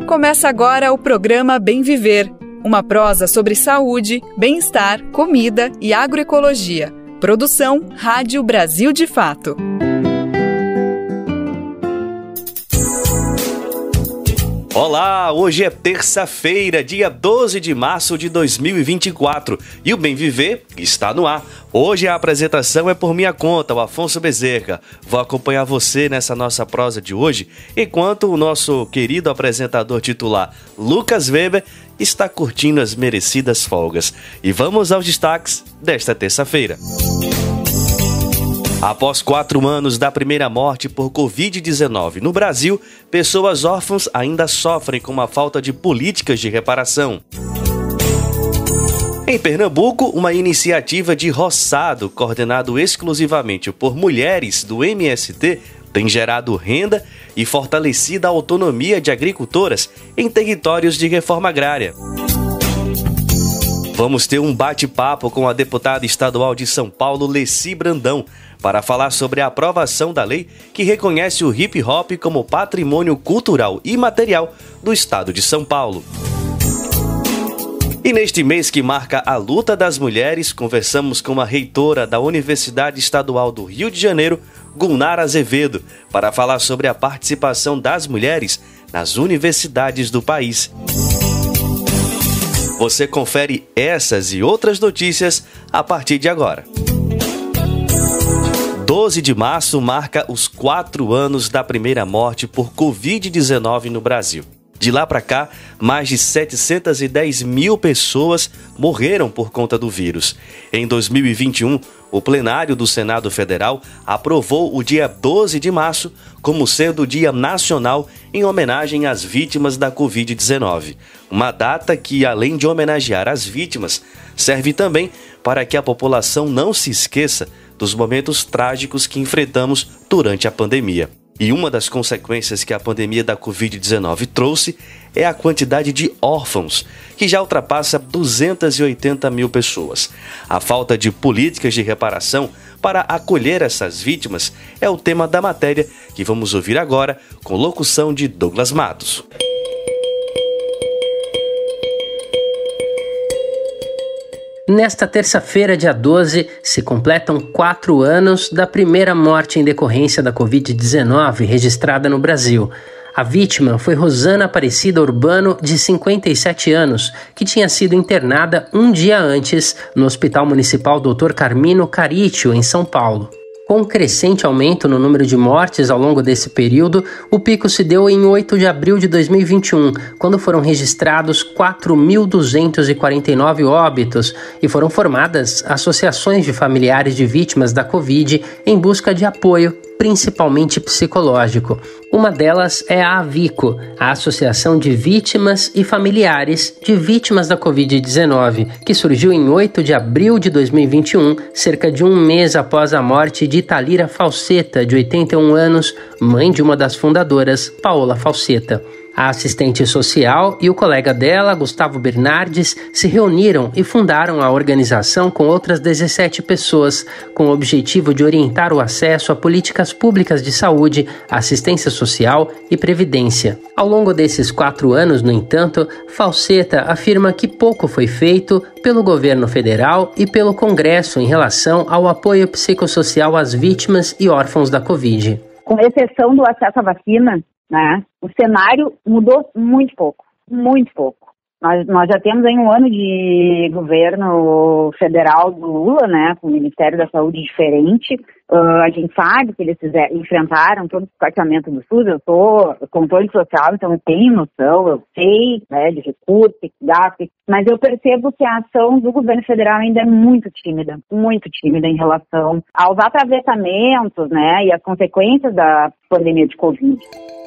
Começa agora o programa Bem Viver, uma prosa sobre saúde, bem-estar, comida e agroecologia. Produção Rádio Brasil de Fato. Olá, hoje é terça-feira, dia 12 de março de 2024 e o Bem Viver está no ar. Hoje a apresentação é por minha conta, o Afonso Bezerra. Vou acompanhar você nessa nossa prosa de hoje, enquanto o nosso querido apresentador titular, Lucas Weber, está curtindo as merecidas folgas. E vamos aos destaques desta terça-feira. Após 4 anos da primeira morte por Covid-19 no Brasil, pessoas órfãs ainda sofrem com uma falta de políticas de reparação. Em Pernambuco, uma iniciativa de roçado coordenado exclusivamente por mulheres do MST tem gerado renda e fortalecido a autonomia de agricultoras em territórios de reforma agrária. Vamos ter um bate-papo com a deputada estadual de São Paulo, Leci Brandão, para falar sobre a aprovação da lei que reconhece o hip-hop como patrimônio cultural e material do estado de São Paulo. E neste mês que marca a luta das mulheres, conversamos com a reitora da Universidade Estadual do Rio de Janeiro, Gulnara Azevedo, para falar sobre a participação das mulheres nas universidades do país. Você confere essas e outras notícias a partir de agora. 12 de março marca os 4 anos da primeira morte por Covid-19 no Brasil. De lá para cá, mais de 710 mil pessoas morreram por conta do vírus. Em 2021, o plenário do Senado Federal aprovou o dia 12 de março como sendo o Dia Nacional em homenagem às vítimas da Covid-19. Uma data que, além de homenagear as vítimas, serve também para que a população não se esqueça dos momentos trágicos que enfrentamos durante a pandemia. E uma das consequências que a pandemia da Covid-19 trouxe é a quantidade de órfãos, que já ultrapassa 280 mil pessoas. A falta de políticas de reparação para acolher essas vítimas é o tema da matéria que vamos ouvir agora, com locução de Douglas Matos. Nesta terça-feira, dia 12, se completam 4 anos da primeira morte em decorrência da Covid-19 registrada no Brasil. A vítima foi Rosana Aparecida Urbano, de 57 anos, que tinha sido internada um dia antes no Hospital Municipal Dr. Carmino Caritio, em São Paulo. Com um crescente aumento no número de mortes ao longo desse período, o pico se deu em 8 de abril de 2021, quando foram registrados 4.249 óbitos e foram formadas associações de familiares de vítimas da Covid em busca de apoio, principalmente psicológico. Uma delas é a AVICO, a Associação de Vítimas e Familiares de Vítimas da Covid-19, que surgiu em 8 de abril de 2021, cerca de um mês após a morte de Thalira Falseta, de 81 anos, mãe de uma das fundadoras, Paola Falseta. A assistente social e o colega dela, Gustavo Bernardes, se reuniram e fundaram a organização com outras 17 pessoas, com o objetivo de orientar o acesso a políticas públicas de saúde, assistência social e previdência. Ao longo desses 4 anos, no entanto, Falseta afirma que pouco foi feito pelo governo federal e pelo Congresso em relação ao apoio psicossocial às vítimas e órfãos da Covid. Com exceção do acesso à vacina, né? O cenário mudou muito pouco. Nós já temos aí um ano de governo federal do Lula, né, com o Ministério da Saúde diferente. A gente sabe que eles enfrentaram todo o tratamento do SUS. Eu sou controle social, então eu tenho noção, eu sei, né, de recursos, gasto, mas eu percebo que a ação do governo federal ainda é muito tímida em relação aos atravessamentos, né, e as consequências da pandemia de Covid.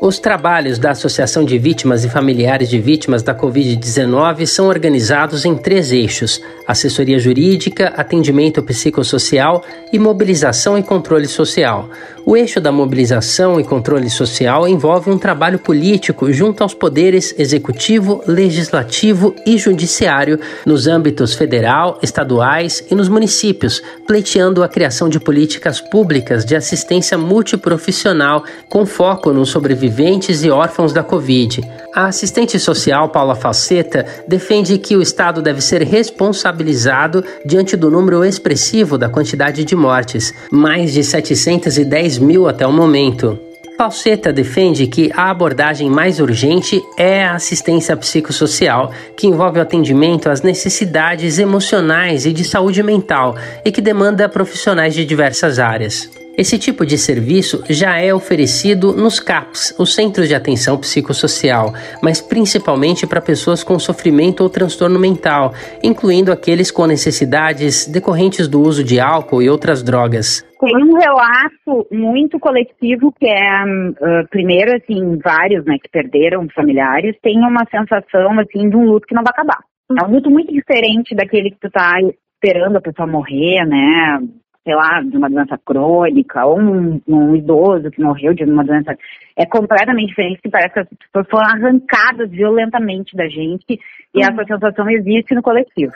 Os trabalhos da Associação de Vítimas e Familiares de Vítimas da Covid-19 são organizados em 3 eixos: assessoria jurídica, atendimento psicossocial e mobilização e controle social. O eixo da mobilização e controle social envolve um trabalho político junto aos poderes executivo, legislativo e judiciário nos âmbitos federal, estaduais e nos municípios, pleiteando a criação de políticas públicas de assistência multiprofissional com foco nos sobreviventes e órfãos da Covid. A assistente social Paula Falseta defende que o Estado deve ser responsabilizado diante do número expressivo da quantidade de mortes, mais de 710 mil até o momento. Falseta defende que a abordagem mais urgente é a assistência psicossocial, que envolve o atendimento às necessidades emocionais e de saúde mental e que demanda profissionais de diversas áreas. Esse tipo de serviço já é oferecido nos CAPs, os Centros de Atenção Psicossocial, mas principalmente para pessoas com sofrimento ou transtorno mental, incluindo aqueles com necessidades decorrentes do uso de álcool e outras drogas. Tem um relato muito coletivo que é, primeiro, assim, vários, né, que perderam familiares, tem uma sensação, assim, de um luto que não vai acabar. É um luto muito diferente daquele que tu tá esperando a pessoa morrer, né, sei lá, de uma doença crônica, ou um idoso que morreu de uma doença, é completamente diferente, que parece que as pessoas foram arrancadas violentamente da gente, e essa sensação existe no coletivo.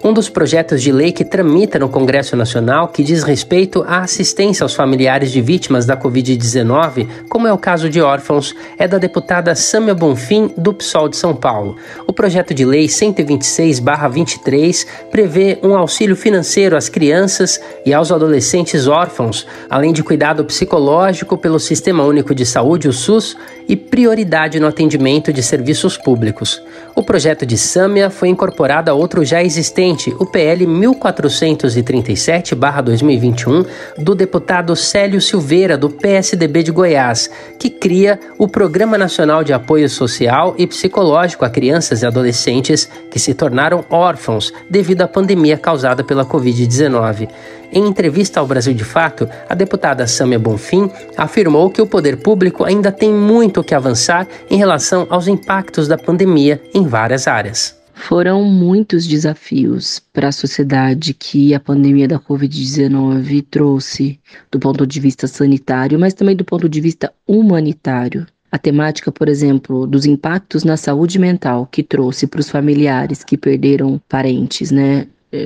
Um dos projetos de lei que tramita no Congresso Nacional que diz respeito à assistência aos familiares de vítimas da Covid-19, como é o caso de órfãos, é da deputada Sâmia Bonfim, do PSOL de São Paulo. O projeto de lei 126/23 prevê um auxílio financeiro às crianças e aos adolescentes órfãos, além de cuidado psicológico pelo Sistema Único de Saúde, o SUS, e prioridade no atendimento de serviços públicos. O projeto de Sâmia foi incorporado a outro já existente, o PL 1437/2021, do deputado Célio Silveira, do PSDB de Goiás, que cria o Programa Nacional de Apoio Social e Psicológico a Crianças e Adolescentes que se tornaram órfãos devido à pandemia causada pela Covid-19. Em entrevista ao Brasil de Fato, a deputada Sâmia Bonfim afirmou que o poder público ainda tem muito o que avançar em relação aos impactos da pandemia em várias áreas. Foram muitos desafios para a sociedade que a pandemia da Covid-19 trouxe, do ponto de vista sanitário, mas também do ponto de vista humanitário. A temática, por exemplo, dos impactos na saúde mental que trouxe para os familiares que perderam parentes,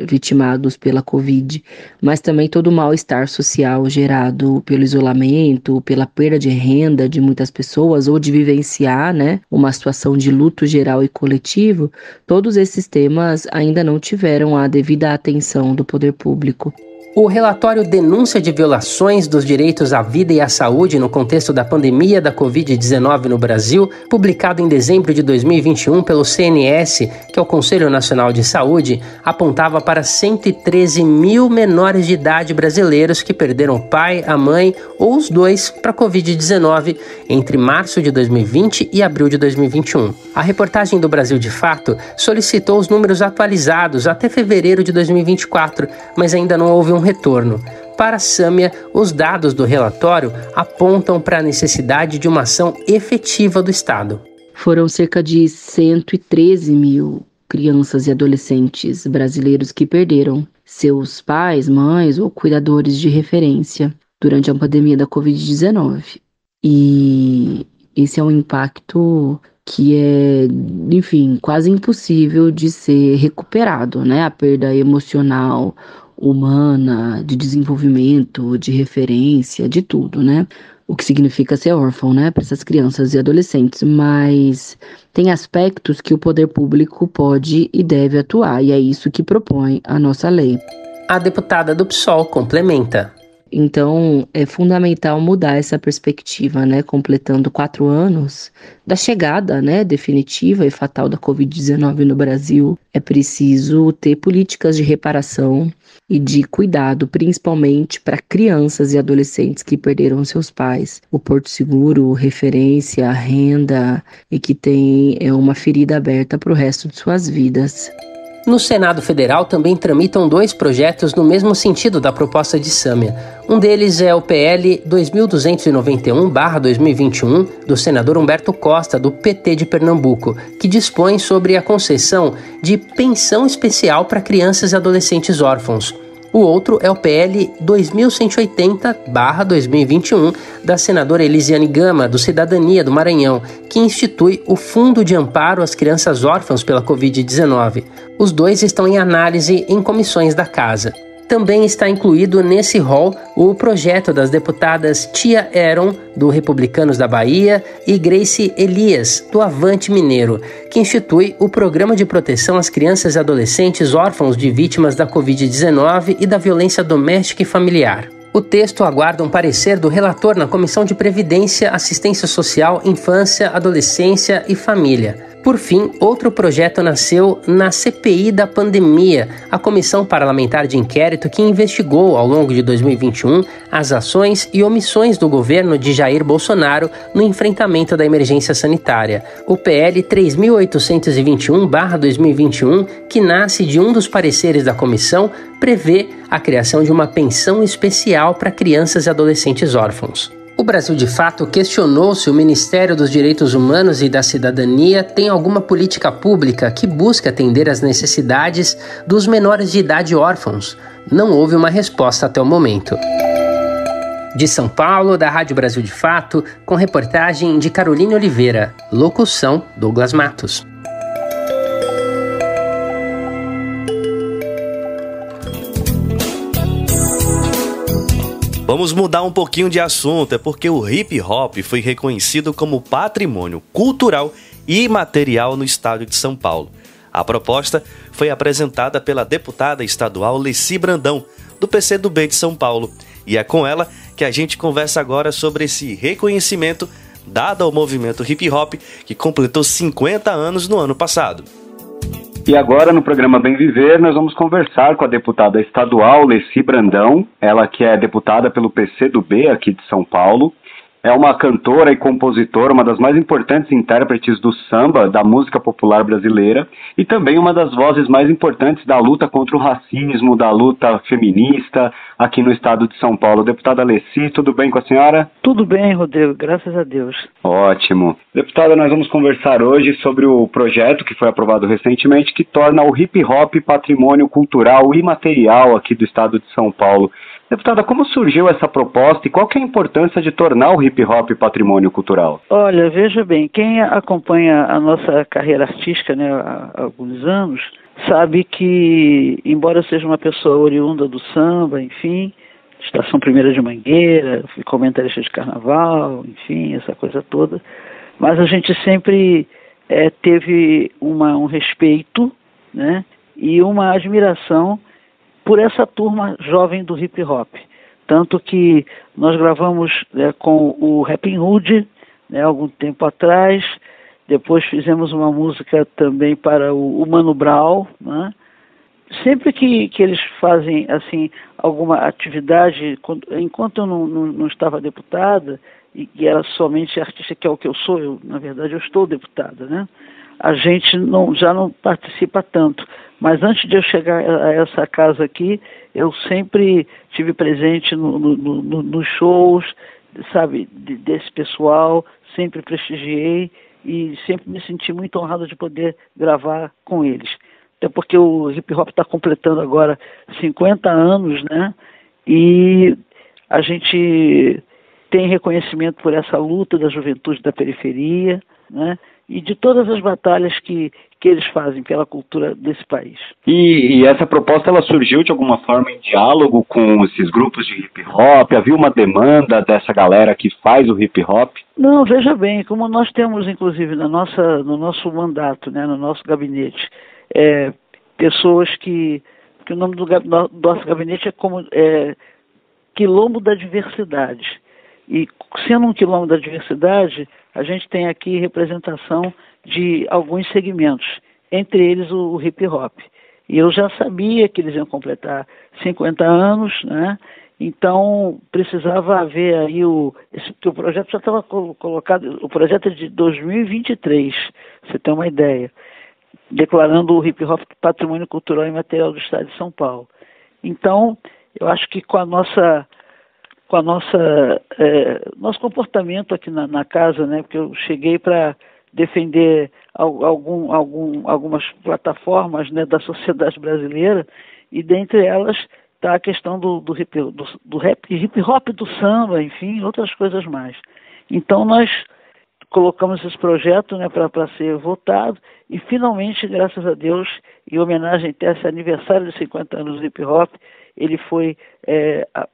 vitimados pela Covid, mas também todo o mal-estar social gerado pelo isolamento, pela perda de renda de muitas pessoas ou de vivenciar, uma situação de luto geral e coletivo. Todos esses temas ainda não tiveram a devida atenção do poder público. O relatório Denúncia de Violações dos Direitos à Vida e à Saúde no contexto da pandemia da Covid-19 no Brasil, publicado em dezembro de 2021 pelo CNS, que é o Conselho Nacional de Saúde, apontava para 113 mil menores de idade brasileiros que perderam o pai, a mãe ou os dois para a Covid-19 entre março de 2020 e abril de 2021. A reportagem do Brasil de Fato solicitou os números atualizados até fevereiro de 2024, mas ainda não houve um retorno. Para a Sâmia, os dados do relatório apontam para a necessidade de uma ação efetiva do Estado. Foram cerca de 113 mil crianças e adolescentes brasileiros que perderam seus pais, mães ou cuidadores de referência durante a pandemia da Covid-19. E esse é um impacto que é, quase impossível de ser recuperado, A perda emocional, humana, de desenvolvimento, de referência, de tudo, O que significa ser órfão, para essas crianças e adolescentes, mas tem aspectos que o poder público pode e deve atuar, e é isso que propõe a nossa lei. A deputada do PSOL complementa. Então, é fundamental mudar essa perspectiva, completando 4 anos da chegada, definitiva e fatal da Covid-19 no Brasil. É preciso ter políticas de reparação e de cuidado, principalmente para crianças e adolescentes que perderam seus pais. O Porto Seguro, referência, renda e que tem uma ferida aberta para o resto de suas vidas. No Senado Federal também tramitam 2 projetos no mesmo sentido da proposta de Sâmia. Um deles é o PL 2291/2021, do senador Humberto Costa, do PT de Pernambuco, que dispõe sobre a concessão de pensão especial para crianças e adolescentes órfãos. O outro é o PL 2180/2021, da senadora Elisiane Gama, do Cidadania do Maranhão, que institui o Fundo de Amparo às Crianças Órfãs pela Covid-19. Os dois estão em análise em comissões da Casa. Também está incluído nesse rol o projeto das deputadas Tia Eron, do Republicanos da Bahia, e Grace Elias, do Avante Mineiro, que institui o Programa de Proteção às Crianças e Adolescentes Órfãos de Vítimas da Covid-19 e da Violência Doméstica e Familiar. O texto aguarda um parecer do relator na Comissão de Previdência, Assistência Social, Infância, Adolescência e Família. Por fim, outro projeto nasceu na CPI da pandemia, a Comissão Parlamentar de Inquérito que investigou ao longo de 2021 as ações e omissões do governo de Jair Bolsonaro no enfrentamento da emergência sanitária. O PL 3.821/2021, que nasce de um dos pareceres da comissão, prevê a criação de uma pensão especial para crianças e adolescentes órfãos. O Brasil de Fato questionou se o Ministério dos Direitos Humanos e da Cidadania tem alguma política pública que busque atender às necessidades dos menores de idade órfãos. Não houve uma resposta até o momento. De São Paulo, da Rádio Brasil de Fato, com reportagem de Caroline Oliveira. Locução, Douglas Matos. Vamos mudar um pouquinho de assunto, é porque o hip hop foi reconhecido como patrimônio cultural e imaterial no estado de São Paulo. A proposta foi apresentada pela deputada estadual Leci Brandão, do PCdoB de São Paulo, e é com ela que a gente conversa agora sobre esse reconhecimento dado ao movimento hip hop, que completou 50 anos no ano passado. E agora, no programa Bem Viver, nós vamos conversar com a deputada estadual Leci Brandão, ela que é deputada pelo PCdoB aqui de São Paulo. É uma cantora e compositora, uma das mais importantes intérpretes do samba, da música popular brasileira, e também uma das vozes mais importantes da luta contra o racismo, da luta feminista aqui no estado de São Paulo. Deputada Leci, tudo bem com a senhora? Tudo bem, Rodrigo, graças a Deus. Ótimo. Deputada, nós vamos conversar hoje sobre o projeto que foi aprovado recentemente, que torna o hip hop patrimônio cultural imaterial aqui do estado de São Paulo. Deputada, como surgiu essa proposta e qual que é a importância de tornar o hip hop patrimônio cultural? Olha, veja bem, quem acompanha a nossa carreira artística, né, há alguns anos, sabe que, embora eu seja uma pessoa oriunda do samba, enfim, Estação Primeira de Mangueira, fui comentarista de carnaval, enfim, essa coisa toda, mas a gente sempre teve um respeito, né, e uma admiração por essa turma jovem do hip hop. Tanto que nós gravamos com o Rappin' Hood, algum tempo atrás, depois fizemos uma música também para o Mano Brown, né? Sempre que eles fazem assim alguma atividade, enquanto eu não estava deputada, e era somente artista, que é o que eu sou, na verdade eu estou deputada, né? A gente já não participa tanto. Mas antes de eu chegar a essa casa aqui, eu sempre tive presente nos shows, sabe, desse pessoal, sempre prestigiei e sempre me senti muito honrado de poder gravar com eles. Até porque o hip hop está completando agora 50 anos, né? E a gente tem reconhecimento por essa luta da juventude da periferia, né? E de todas as batalhas que eles fazem pela cultura desse país. E essa proposta, ela surgiu de alguma forma em diálogo com esses grupos de hip hop? Havia uma demanda dessa galera que faz o hip hop? Não, veja bem, como nós temos inclusive no nosso mandato, né, no nosso gabinete, pessoas que o nome do nosso gabinete é como Quilombo da Diversidade. E sendo um quilombo da diversidade, a gente tem aqui representação de alguns segmentos, entre eles o hip hop. E eu já sabia que eles iam completar 50 anos, né? Então precisava haver aí que o projeto já estava colocado, o projeto é de 2023, você tem uma ideia, declarando o hip hop patrimônio cultural e material do estado de São Paulo. Então, eu acho que com nosso comportamento aqui na casa, né, porque eu cheguei para defender algumas plataformas, né, da sociedade brasileira, e dentre elas está a questão do hip hop, do samba, enfim, outras coisas mais. Então nós colocamos esse projeto, né, para ser votado e finalmente, graças a Deus, em homenagem a esse aniversário de 50 anos do hip hop, ele foi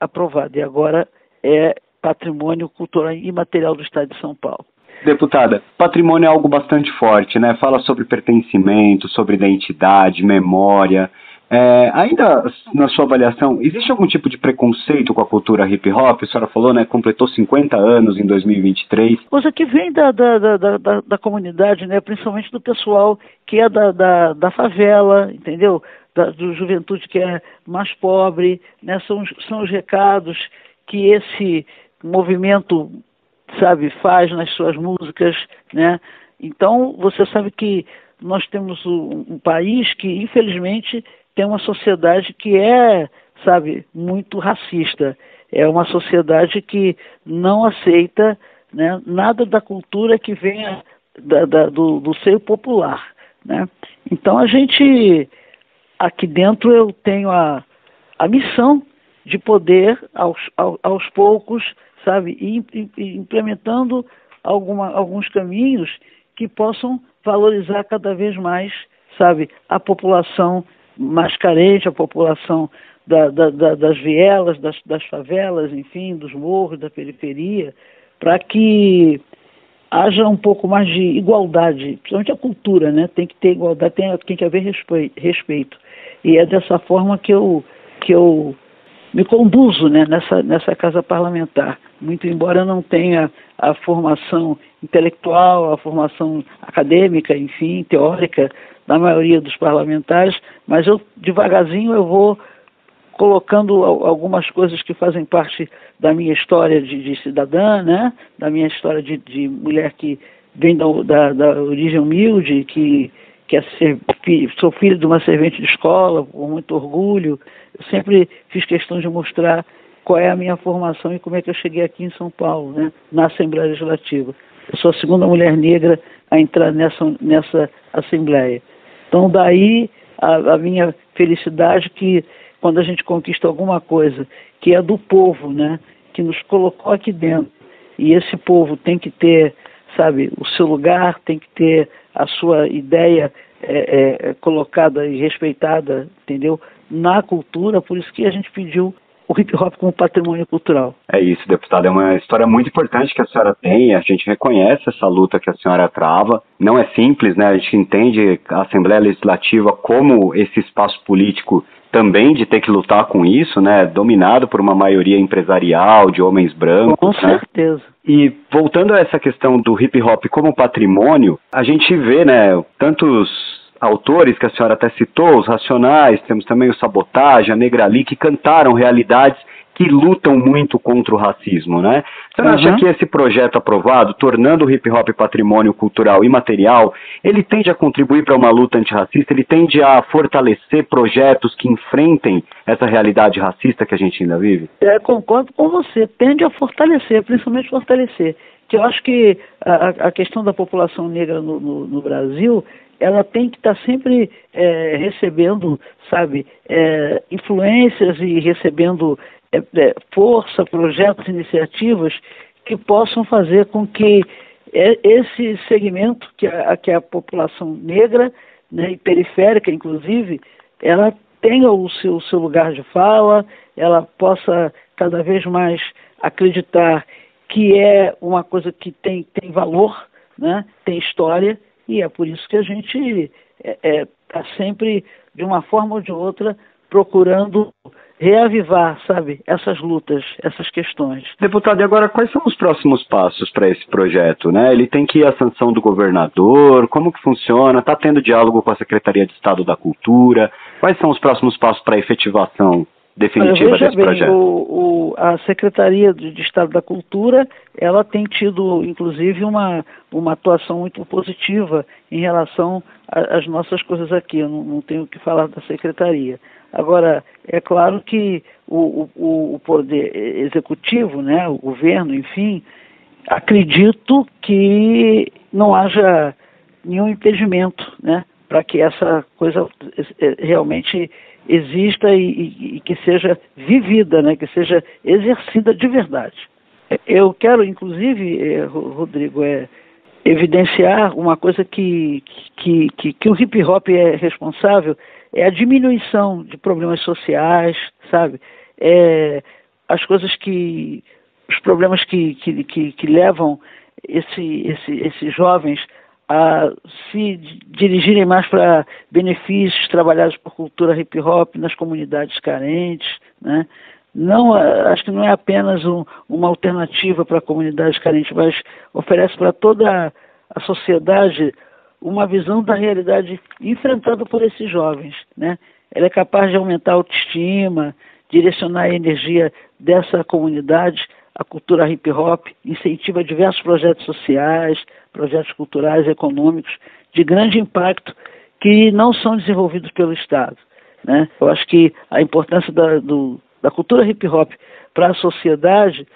aprovado e agora é patrimônio cultural imaterial do Estado de São Paulo. Deputada, patrimônio é algo bastante forte, né? Fala sobre pertencimento, sobre identidade, memória. Ainda na sua avaliação, existe algum tipo de preconceito com a cultura hip hop? A senhora falou, né? Completou 50 anos em 2023. Coisa que vem da comunidade, né? Principalmente do pessoal que é da favela, entendeu? Do juventude que é mais pobre, né? São os recados que esse movimento, sabe, faz nas suas músicas, né? Então, você sabe que nós temos um país que, infelizmente, tem uma sociedade que é, sabe, muito racista. É uma sociedade que não aceita, né, nada da cultura que venha do seio popular, né? Então, a gente, aqui dentro, eu tenho a missão de poder, aos poucos, sabe, ir implementando alguns caminhos que possam valorizar cada vez mais, sabe, a população mais carente, a população das vielas, das favelas, enfim, dos morros, da periferia, para que haja um pouco mais de igualdade, principalmente a cultura, né? Tem que ter igualdade, tem que haver respeito. E é dessa forma que eu me conduzo, né, nessa casa parlamentar. Muito embora eu não tenha a formação intelectual, a formação acadêmica, enfim, teórica, da maioria dos parlamentares, mas devagarzinho eu vou colocando algumas coisas que fazem parte da minha história de cidadã, né, da minha história de mulher que vem da origem humilde, que sou filho de uma servente de escola, com muito orgulho. Eu sempre fiz questão de mostrar qual é a minha formação e como é que eu cheguei aqui em São Paulo, né, na Assembleia Legislativa. Eu sou a segunda mulher negra a entrar nessa Assembleia. Então, daí a minha felicidade que quando a gente conquista alguma coisa que é do povo, né, que nos colocou aqui dentro, e esse povo tem que ter, sabe, o seu lugar, tem que ter a sua ideia colocada e respeitada, entendeu, na cultura, por isso que a gente pediu o hip hop como patrimônio cultural. É isso, deputada, é uma história muito importante que a senhora tem, a gente reconhece essa luta que a senhora trava, não é simples, né, a gente entende a Assembleia Legislativa como esse espaço político também de ter que lutar com isso, né, dominado por uma maioria empresarial, de homens brancos. Com certeza. E voltando a essa questão do hip hop como patrimônio, a gente vê, né, tantos autores que a senhora até citou, os Racionais, temos também o Sabotagem, a Negrali, que cantaram realidades que lutam muito contra o racismo, né? Você não acha que esse projeto aprovado, tornando o hip hop patrimônio cultural imaterial, ele tende a contribuir para uma luta antirracista, ele tende a fortalecer projetos que enfrentem essa realidade racista que a gente ainda vive? Concordo com você, tende a fortalecer, principalmente fortalecer. Que eu acho que a questão da população negra no Brasil, ela tem que estar sempre recebendo, sabe, influências e recebendo força, projetos, iniciativas que possam fazer com que esse segmento, que é a população negra, né, e periférica, inclusive, ela tenha o seu lugar de fala, ela possa cada vez mais acreditar que é uma coisa que tem valor, né, tem história, e é por isso que a gente está sempre, de uma forma ou de outra, procurando reavivar, sabe, essas lutas, essas questões. Deputado, e agora quais são os próximos passos para esse projeto, né? Ele tem que ir à sanção do governador, como que funciona? Está tendo diálogo com a Secretaria de Estado da Cultura? Quais são os próximos passos para a efetivação definitiva desse projeto? A Secretaria de Estado da Cultura, ela tem tido, inclusive, uma atuação muito positiva em relação às nossas coisas aqui. Eu não tenho o que falar da Secretaria. Agora, é claro que o poder executivo, né, o governo, enfim, acredito que não haja nenhum impedimento, né, para que essa coisa realmente exista e que seja vivida, né, que seja exercida de verdade. Eu quero, inclusive, Rodrigo, evidenciar uma coisa que o hip hop é responsável, é a diminuição de problemas sociais, sabe? Os problemas que levam esses jovens a se dirigirem mais para benefícios trabalhados por cultura hip hop nas comunidades carentes, né? Não, acho que não é apenas uma alternativa para comunidades carentes, mas oferece para toda a sociedade uma visão da realidade enfrentada por esses jovens, né? Ela é capaz de aumentar a autoestima, direcionar a energia dessa comunidade. A cultura hip hop incentiva diversos projetos sociais, projetos culturais e econômicos de grande impacto que não são desenvolvidos pelo Estado, né? Eu acho que a importância da cultura hip hop para a sociedade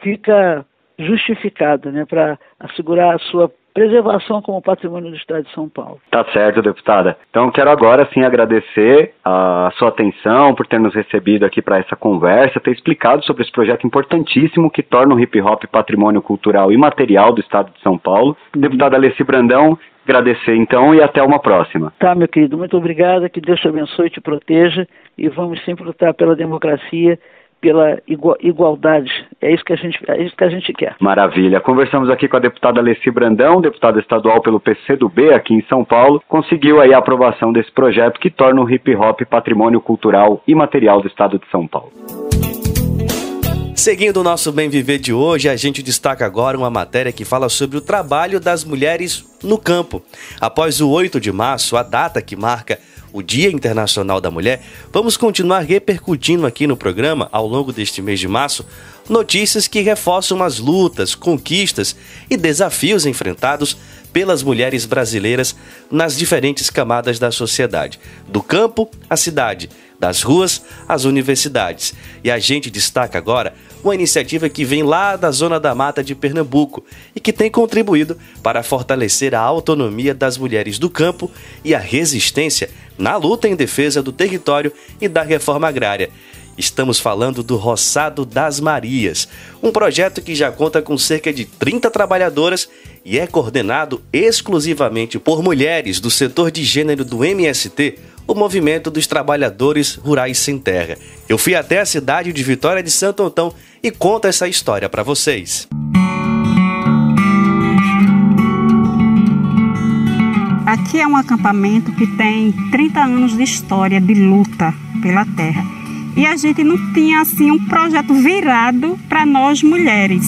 fica justificada, né, para assegurar a sua preservação como patrimônio do Estado de São Paulo. Tá certo, deputada. Então quero agora sim agradecer a sua atenção por ter nos recebido aqui para essa conversa, ter explicado sobre esse projeto importantíssimo que torna o hip hop patrimônio cultural e material do Estado de São Paulo. Deputada Alessi Brandão, agradecer então e até uma próxima. Tá, meu querido, muito obrigado, que Deus te abençoe e te proteja e vamos sempre lutar pela democracia, pela igualdade. É isso que a gente quer. Maravilha. Conversamos aqui com a deputada Alessi Brandão, deputada estadual pelo PCdoB aqui em São Paulo. Conseguiu aí a aprovação desse projeto que torna o hip hop patrimônio cultural e material do Estado de São Paulo. Seguindo o nosso Bem Viver de hoje, a gente destaca agora uma matéria que fala sobre o trabalho das mulheres no campo. Após o 8 de março, a data que marca o Dia Internacional da Mulher, vamos continuar repercutindo aqui no programa, ao longo deste mês de março, notícias que reforçam as lutas, conquistas e desafios enfrentados pelas mulheres brasileiras nas diferentes camadas da sociedade, do campo à cidade, das ruas às universidades. E a gente destaca agora uma iniciativa que vem lá da Zona da Mata de Pernambuco e que tem contribuído para fortalecer a autonomia das mulheres do campo e a resistência na luta em defesa do território e da reforma agrária. Estamos falando do Roçado das Marias, um projeto que já conta com cerca de 30 trabalhadoras e é coordenado exclusivamente por mulheres do setor de gênero do MST, o Movimento dos Trabalhadores Rurais Sem Terra. Eu fui até a cidade de Vitória de Santo Antão e conto essa história para vocês. Aqui é um acampamento que tem 30 anos de história de luta pela terra. E a gente não tinha assim um projeto virado para nós mulheres.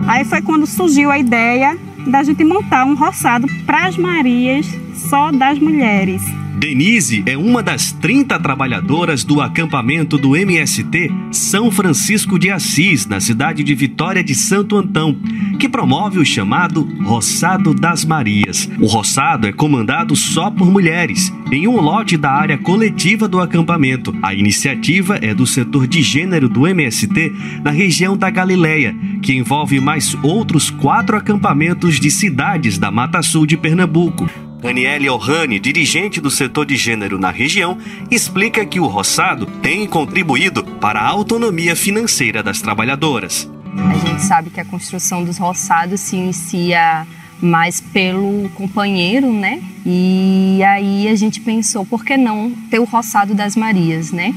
Aí foi quando surgiu a ideia da gente montar um roçado para as Marias só das mulheres. Denise é uma das 30 trabalhadoras do acampamento do MST São Francisco de Assis, na cidade de Vitória de Santo Antão, que promove o chamado Roçado das Marias. O roçado é comandado só por mulheres, em um lote da área coletiva do acampamento. A iniciativa é do setor de gênero do MST na região da Galileia, que envolve mais outros 4 acampamentos de cidades da Mata Sul de Pernambuco. Aniele Ohane, dirigente do setor de gênero na região, explica que o roçado tem contribuído para a autonomia financeira das trabalhadoras. A gente sabe que a construção dos roçados se inicia mais pelo companheiro, né? E aí a gente pensou, por que não ter o Roçado das Marias, né?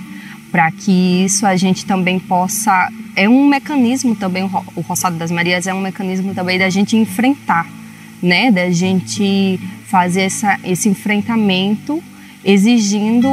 Para que isso a gente também possa... É um mecanismo também, o Roçado das Marias é um mecanismo também da gente enfrentar, né? Da gente fazer esse enfrentamento exigindo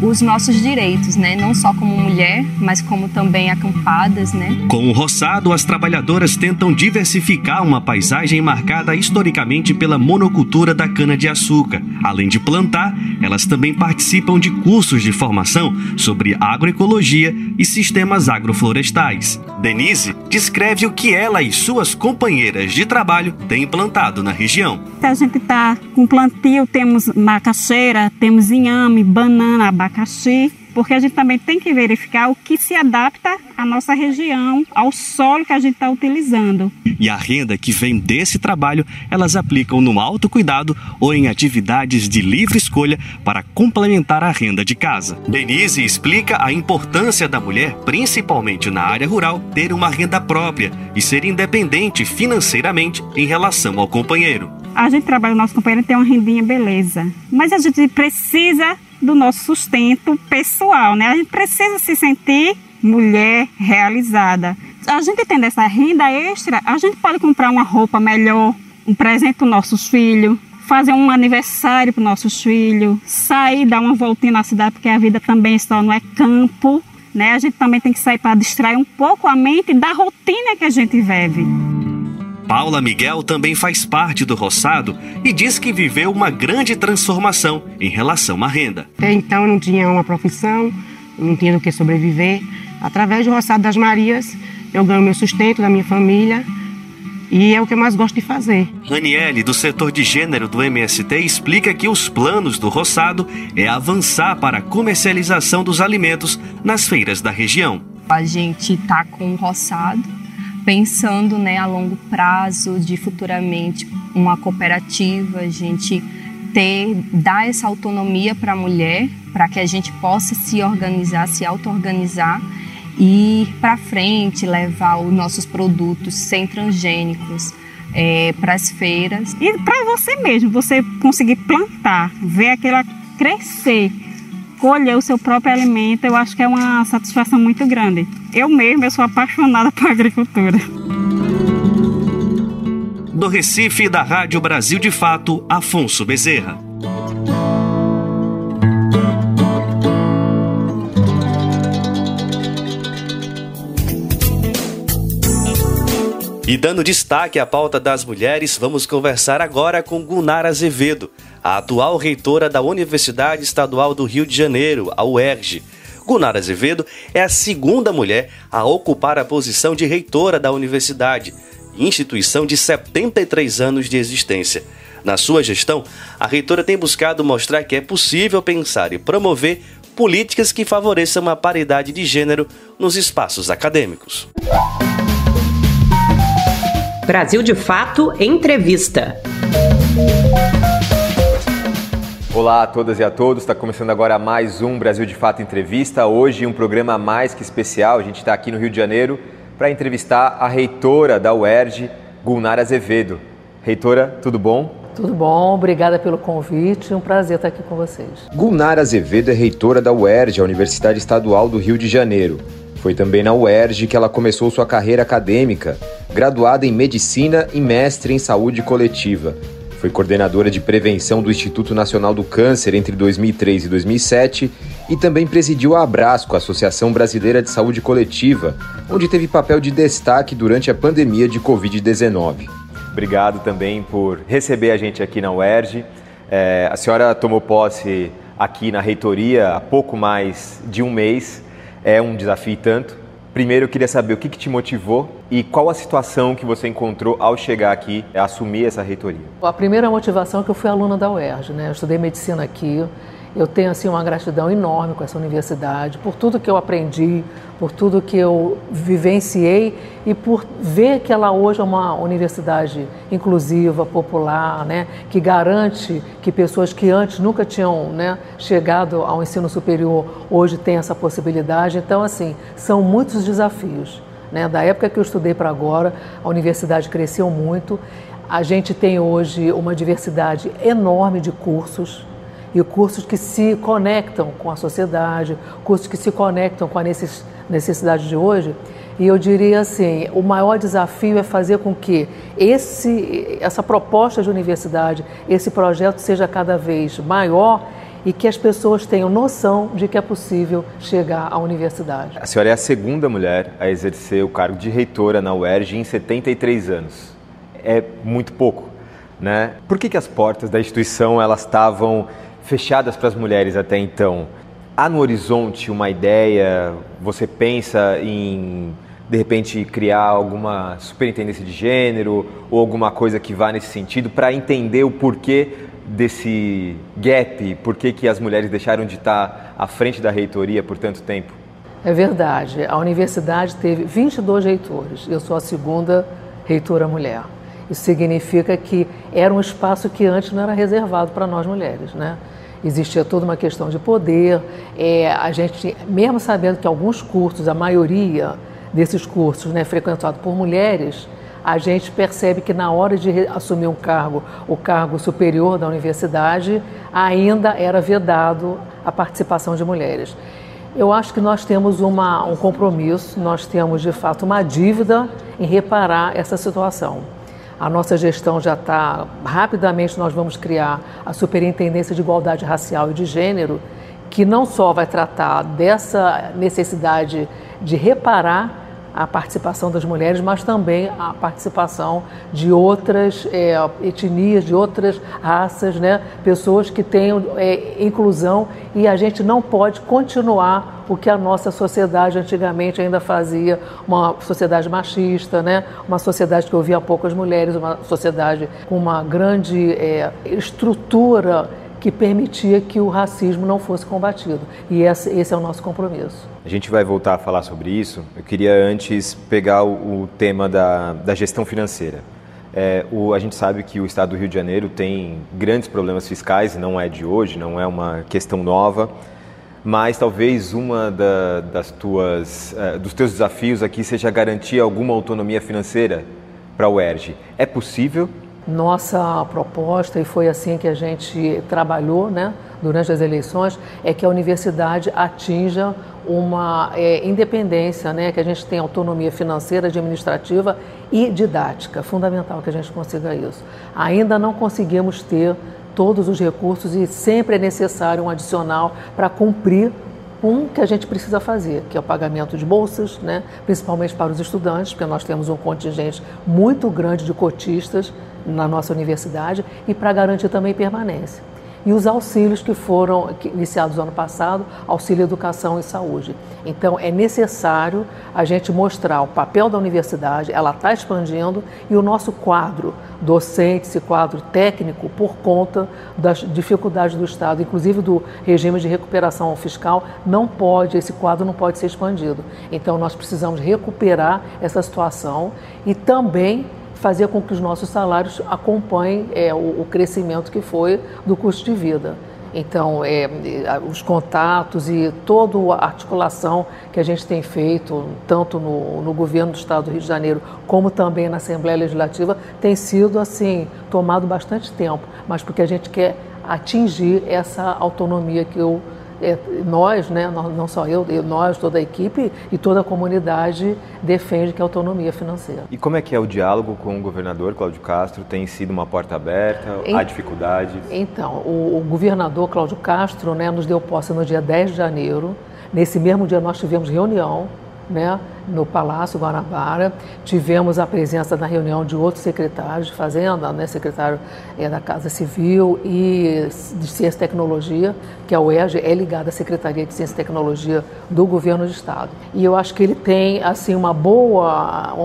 os nossos direitos, né? Não só como mulher, mas como também acampadas, né? Com o roçado, as trabalhadoras tentam diversificar uma paisagem marcada historicamente pela monocultura da cana-de-açúcar. Além de plantar, elas também participam de cursos de formação sobre agroecologia e sistemas agroflorestais. Denise descreve o que ela e suas companheiras de trabalho têm plantado na região. A gente está com plantio, temos macaxeira, temos inhame, banana, abacaxi porque a gente também tem que verificar o que se adapta à nossa região, ao solo que a gente está utilizando. E a renda que vem desse trabalho, elas aplicam no autocuidado ou em atividades de livre escolha para complementar a renda de casa. Denise explica a importância da mulher, principalmente na área rural, ter uma renda própria e ser independente financeiramente em relação ao companheiro. A gente trabalha, o nosso companheiro tem uma rendinha, beleza, mas a gente precisa do nosso sustento pessoal, né? A gente precisa se sentir mulher realizada. A gente tendo essa renda extra, a gente pode comprar uma roupa melhor, um presente para os nossos filhos, fazer um aniversário para os nossos filhos, sair, dar uma voltinha na cidade, porque a vida também só não é campo, né? A gente também tem que sair para distrair um pouco a mente da rotina que a gente vive. Paula Miguel também faz parte do roçado e diz que viveu uma grande transformação em relação à renda. Até então eu não tinha uma profissão, não tinha do que sobreviver. Através do roçado das Marias, eu ganho meu sustento da minha família e é o que eu mais gosto de fazer. Raniele, do setor de gênero do MST, explica que os planos do roçado é avançar para a comercialização dos alimentos nas feiras da região. A gente está com o roçado pensando, né, a longo prazo de futuramente uma cooperativa, a gente dar essa autonomia para a mulher, para que a gente possa se organizar, se auto-organizar e ir para frente, levar os nossos produtos sem transgênicos para as feiras. E para você mesmo, você conseguir plantar, ver aquela crescer, colher o seu próprio alimento, eu acho que é uma satisfação muito grande. Eu sou apaixonada por agricultura. Do Recife, da Rádio Brasil de Fato, Afonso Bezerra. E dando destaque à pauta das mulheres, vamos conversar agora com Gunara Azevedo, a atual reitora da Universidade Estadual do Rio de Janeiro, a UERJ. Gunara Azevedo é a segunda mulher a ocupar a posição de reitora da universidade, instituição de 73 anos de existência. Na sua gestão, a reitora tem buscado mostrar que é possível pensar e promover políticas que favoreçam a paridade de gênero nos espaços acadêmicos. Brasil de Fato Entrevista. Olá a todas e a todos, está começando agora mais um Brasil de Fato Entrevista. Hoje um programa mais que especial, a gente está aqui no Rio de Janeiro para entrevistar a reitora da UERJ, Gunara Azevedo. Reitora, tudo bom? Tudo bom, obrigada pelo convite, um prazer estar aqui com vocês. Gunara Azevedo é reitora da UERJ, a Universidade Estadual do Rio de Janeiro. Foi também na UERJ que ela começou sua carreira acadêmica, graduada em Medicina e mestre em Saúde Coletiva. Foi coordenadora de prevenção do Instituto Nacional do Câncer entre 2003 e 2007 e também presidiu a Abrasco, a Associação Brasileira de Saúde Coletiva, onde teve papel de destaque durante a pandemia de Covid-19. Obrigado também por receber a gente aqui na UERJ. A senhora tomou posse aqui na reitoria há pouco mais de um mês. É um desafio e tanto. Primeiro, eu queria saber o que te motivou e qual a situação que você encontrou ao chegar aqui a assumir essa reitoria. A primeira motivação é que eu fui aluna da UERJ, né? Eu estudei medicina aqui. Eu tenho assim uma gratidão enorme com essa universidade, por tudo que eu aprendi, por tudo que eu vivenciei e por ver que ela hoje é uma universidade inclusiva, popular, né, que garante que pessoas que antes nunca tinham, né, chegado ao ensino superior hoje têm essa possibilidade. Então, assim, são muitos desafios, né? Da época que eu estudei para agora, a universidade cresceu muito. A gente tem hoje uma diversidade enorme de cursos, e cursos que se conectam com a sociedade, cursos que se conectam com a necessidade de hoje. E eu diria assim, o maior desafio é fazer com que essa proposta de universidade, esse projeto seja cada vez maior e que as pessoas tenham noção de que é possível chegar à universidade. A senhora é a segunda mulher a exercer o cargo de reitora na UERJ em 73 anos. É muito pouco, né? Por que as portas da instituição elas estavam fechadas para as mulheres até então? Há no horizonte uma ideia? Você pensa em de repente, criar alguma superintendência de gênero ou alguma coisa que vá nesse sentido para entender o porquê desse gap, por que as mulheres deixaram de estar à frente da reitoria por tanto tempo? É verdade. A universidade teve 22 reitores. Eu sou a segunda reitora mulher. Isso significa que era um espaço que antes não era reservado para nós mulheres, né? Existia toda uma questão de poder. A gente, mesmo sabendo que alguns cursos, a maioria desses cursos, né, frequentados por mulheres, a gente percebe que na hora de assumir um cargo, o cargo superior da universidade, ainda era vedado a participação de mulheres. Eu acho que nós temos um compromisso, nós temos de fato uma dívida em reparar essa situação. A nossa gestão já está, rapidamente nós vamos criar a Superintendência de Igualdade Racial e de Gênero, que não só vai tratar dessa necessidade de reparar a participação das mulheres, mas também a participação de outras etnias, de outras raças, né? Pessoas que tenham inclusão, e a gente não pode continuar o que a nossa sociedade antigamente ainda fazia, uma sociedade machista, né? Uma sociedade que ouvia poucas mulheres, uma sociedade com uma grande estrutura que permitia que o racismo não fosse combatido. E esse é o nosso compromisso. A gente vai voltar a falar sobre isso. Eu queria antes pegar o tema da gestão financeira. A gente sabe que o Estado do Rio de Janeiro tem grandes problemas fiscais, não é de hoje, não é uma questão nova, mas talvez uma dos teus desafios aqui seja garantir alguma autonomia financeira para a UERJ. É possível? Nossa proposta, e foi assim que a gente trabalhou, né, durante as eleições, é que a universidade atinja uma independência, né, que a gente tenha autonomia financeira, administrativa e didática. Fundamental que a gente consiga isso. Ainda não conseguimos ter todos os recursos e sempre é necessário um adicional para cumprir com o que a gente precisa fazer, que é o pagamento de bolsas, né, principalmente para os estudantes, porque nós temos um contingente muito grande de cotistas na nossa universidade, e para garantir também permanência. E os auxílios que foram iniciados no ano passado, auxílio educação e saúde. Então é necessário a gente mostrar o papel da universidade, ela está expandindo, e o nosso quadro docente, esse quadro técnico, por conta das dificuldades do Estado, inclusive do regime de recuperação fiscal, esse quadro não pode ser expandido. Então nós precisamos recuperar essa situação e também fazer com que os nossos salários acompanhem o crescimento que foi do custo de vida. Então, os contatos e toda a articulação que a gente tem feito, tanto no governo do Estado do Rio de Janeiro, como também na Assembleia Legislativa, tem sido, assim, tomado bastante tempo, mas porque a gente quer atingir essa autonomia que nós, né, não só nós, toda a equipe e toda a comunidade defende, que é a autonomia financeira. E como é que é o diálogo com o governador Cláudio Castro? Tem sido uma porta aberta? Há dificuldades? Então, o governador Cláudio Castro, né, nos deu posse no dia 10 de janeiro. Nesse mesmo dia nós tivemos reunião, né, no Palácio Guanabara. Tivemos a presença na reunião de outros secretários de Fazenda, né, secretário da Casa Civil e de Ciência e Tecnologia, que a UERJ é ligada à Secretaria de Ciência e Tecnologia do Governo do Estado. E eu acho que ele tem, assim, um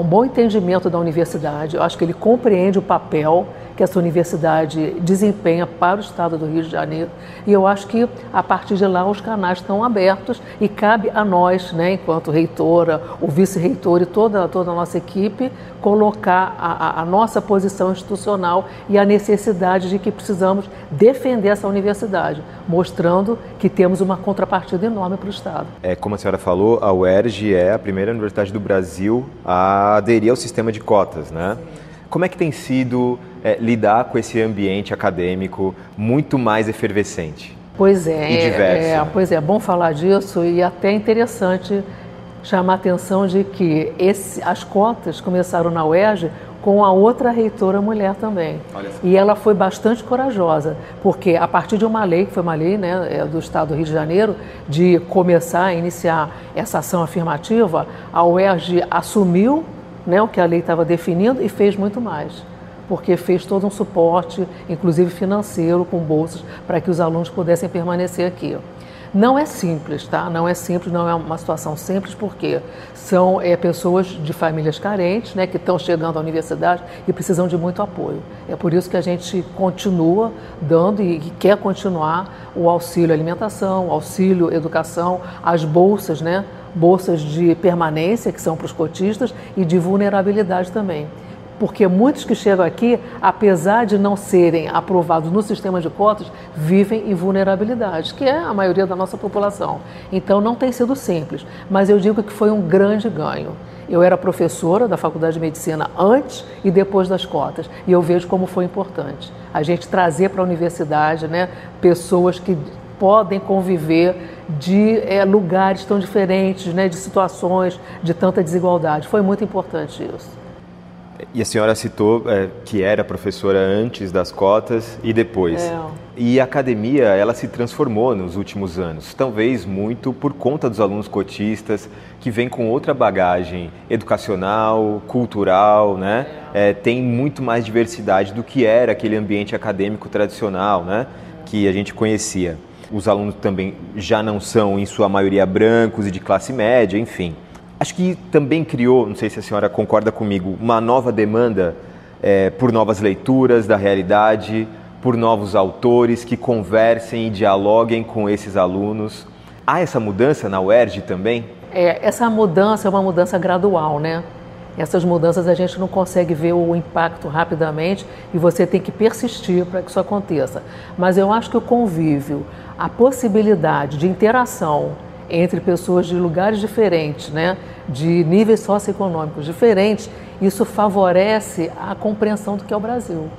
bom entendimento da universidade. Eu acho que ele compreende o papel que essa universidade desempenha para o Estado do Rio de Janeiro, e eu acho que a partir de lá os canais estão abertos e cabe a nós, né, enquanto reitora, o vice-reitor e toda a nossa equipe, colocar a nossa posição institucional e a necessidade de que precisamos defender essa universidade, mostrando que temos uma contrapartida enorme para o Estado. Como a senhora falou, a UERJ é a primeira universidade do Brasil a aderir ao sistema de cotas, né? Como é que tem sido lidar com esse ambiente acadêmico muito mais efervescente? Pois e diverso? Pois é bom falar disso, e até interessante chamar a atenção de que as cotas começaram na UERJ com a outra reitora mulher também. E ela foi bastante corajosa, porque a partir de uma lei, que foi uma lei, né, do Estado do Rio de Janeiro, de começar a iniciar essa ação afirmativa, a UERJ assumiu, né, o que a lei estava definindo, e fez muito mais, porque fez todo um suporte, inclusive financeiro, com bolsas, para que os alunos pudessem permanecer aqui. Não é simples, tá? Não é simples, não é uma situação simples, porque são pessoas de famílias carentes, né, que estão chegando à universidade e precisam de muito apoio. É por isso que a gente continua dando e quer continuar o auxílio alimentação, o auxílio educação, as bolsas, né? Bolsas de permanência, que são para os cotistas, e de vulnerabilidade também. Porque muitos que chegam aqui, apesar de não serem aprovados no sistema de cotas, vivem em vulnerabilidade, que é a maioria da nossa população. Então não tem sido simples, mas eu digo que foi um grande ganho. Eu era professora da Faculdade de Medicina antes e depois das cotas, e eu vejo como foi importante a gente trazer para a universidade, né, pessoas que podem conviver de lugares tão diferentes, né, de situações de tanta desigualdade. Foi muito importante isso. E a senhora citou que era professora antes das cotas e depois. E a academia, ela se transformou nos últimos anos, talvez muito por conta dos alunos cotistas, que vêm com outra bagagem educacional, cultural, né? Tem muito mais diversidade do que era aquele ambiente acadêmico tradicional, né, que a gente conhecia. Os alunos também já não são, em sua maioria, brancos e de classe média, enfim. Acho que também criou, não sei se a senhora concorda comigo, uma nova demanda por novas leituras da realidade, por novos autores que conversem e dialoguem com esses alunos. Há essa mudança na UERJ também? Essa mudança é uma mudança gradual, né? Essas mudanças a gente não consegue ver o impacto rapidamente e você tem que persistir para que isso aconteça. Mas eu acho que o convívio, a possibilidade de interação entre pessoas de lugares diferentes, né, de níveis socioeconômicos diferentes, isso favorece a compreensão do que é o Brasil,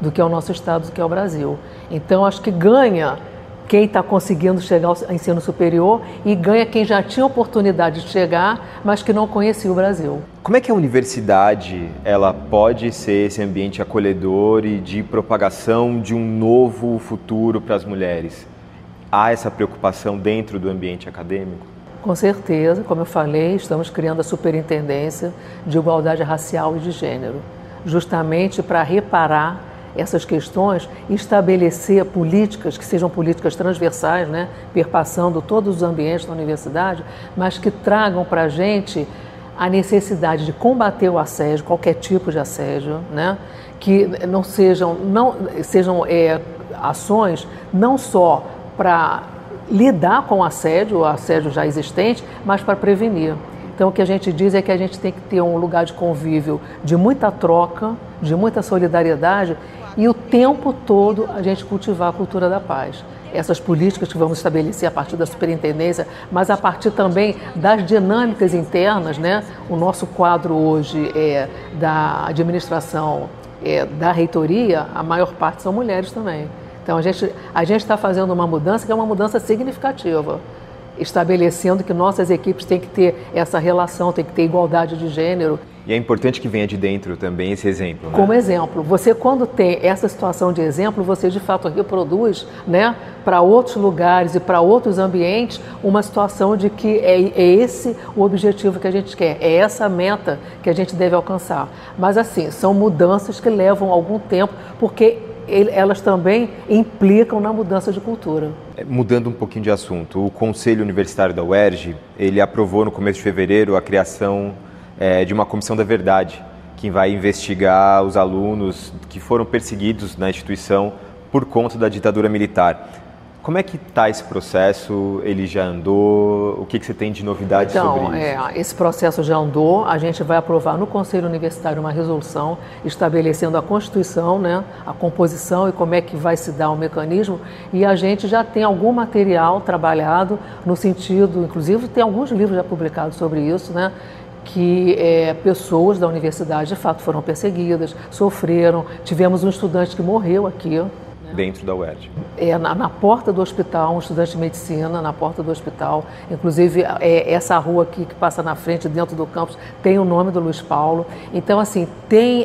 do que é o nosso Estado, do que é o Brasil. Então, acho que ganha quem está conseguindo chegar ao ensino superior e ganha quem já tinha oportunidade de chegar, mas que não conhecia o Brasil. Como é que a universidade ela pode ser esse ambiente acolhedor e de propagação de um novo futuro para as mulheres? Há essa preocupação dentro do ambiente acadêmico? Com certeza, como eu falei, estamos criando a Superintendência de Igualdade Racial e de Gênero, justamente para reparar essas questões e estabelecer políticas que sejam políticas transversais, né, perpassando todos os ambientes da universidade, mas que tragam para a gente a necessidade de combater o assédio, qualquer tipo de assédio, né, que não sejam ações não só para lidar com o assédio já existente, mas para prevenir. Então, o que a gente diz é que a gente tem que ter um lugar de convívio de muita troca, de muita solidariedade e o tempo todo a gente cultivar a cultura da paz. Essas políticas que vamos estabelecer a partir da superintendência, mas a partir também das dinâmicas internas, né? O nosso quadro hoje da administração, da reitoria, a maior parte são mulheres também. Então, a gente está fazendo uma mudança que é uma mudança significativa, estabelecendo que nossas equipes têm que ter essa relação, têm que ter igualdade de gênero. E é importante que venha de dentro também esse exemplo, né? Como exemplo. Você, quando tem essa situação de exemplo, você de fato reproduz, né, para outros lugares e para outros ambientes uma situação de que é esse o objetivo que a gente quer, é essa a meta que a gente deve alcançar. Mas assim, são mudanças que levam algum tempo, porque elas também implicam na mudança de cultura. Mudando um pouquinho de assunto, o Conselho Universitário da UERJ, ele aprovou no começo de fevereiro a criação de uma Comissão da Verdade, que vai investigar os alunos que foram perseguidos na instituição por conta da ditadura militar. Como é que está esse processo? Ele já andou? O que você tem de novidades sobre isso? Esse processo já andou. A gente vai aprovar no Conselho Universitário uma resolução estabelecendo a Constituição, né, a composição e como é que vai se dar o mecanismo. E a gente já tem algum material trabalhado no sentido, inclusive tem alguns livros já publicados sobre isso, né, que pessoas da universidade de fato foram perseguidas, sofreram. Tivemos um estudante que morreu aqui. Dentro da UERJ? Na porta do hospital, um estudante de medicina, na porta do hospital. Inclusive, essa rua aqui que passa na frente, dentro do campus, tem o nome do Luiz Paulo. Então, assim,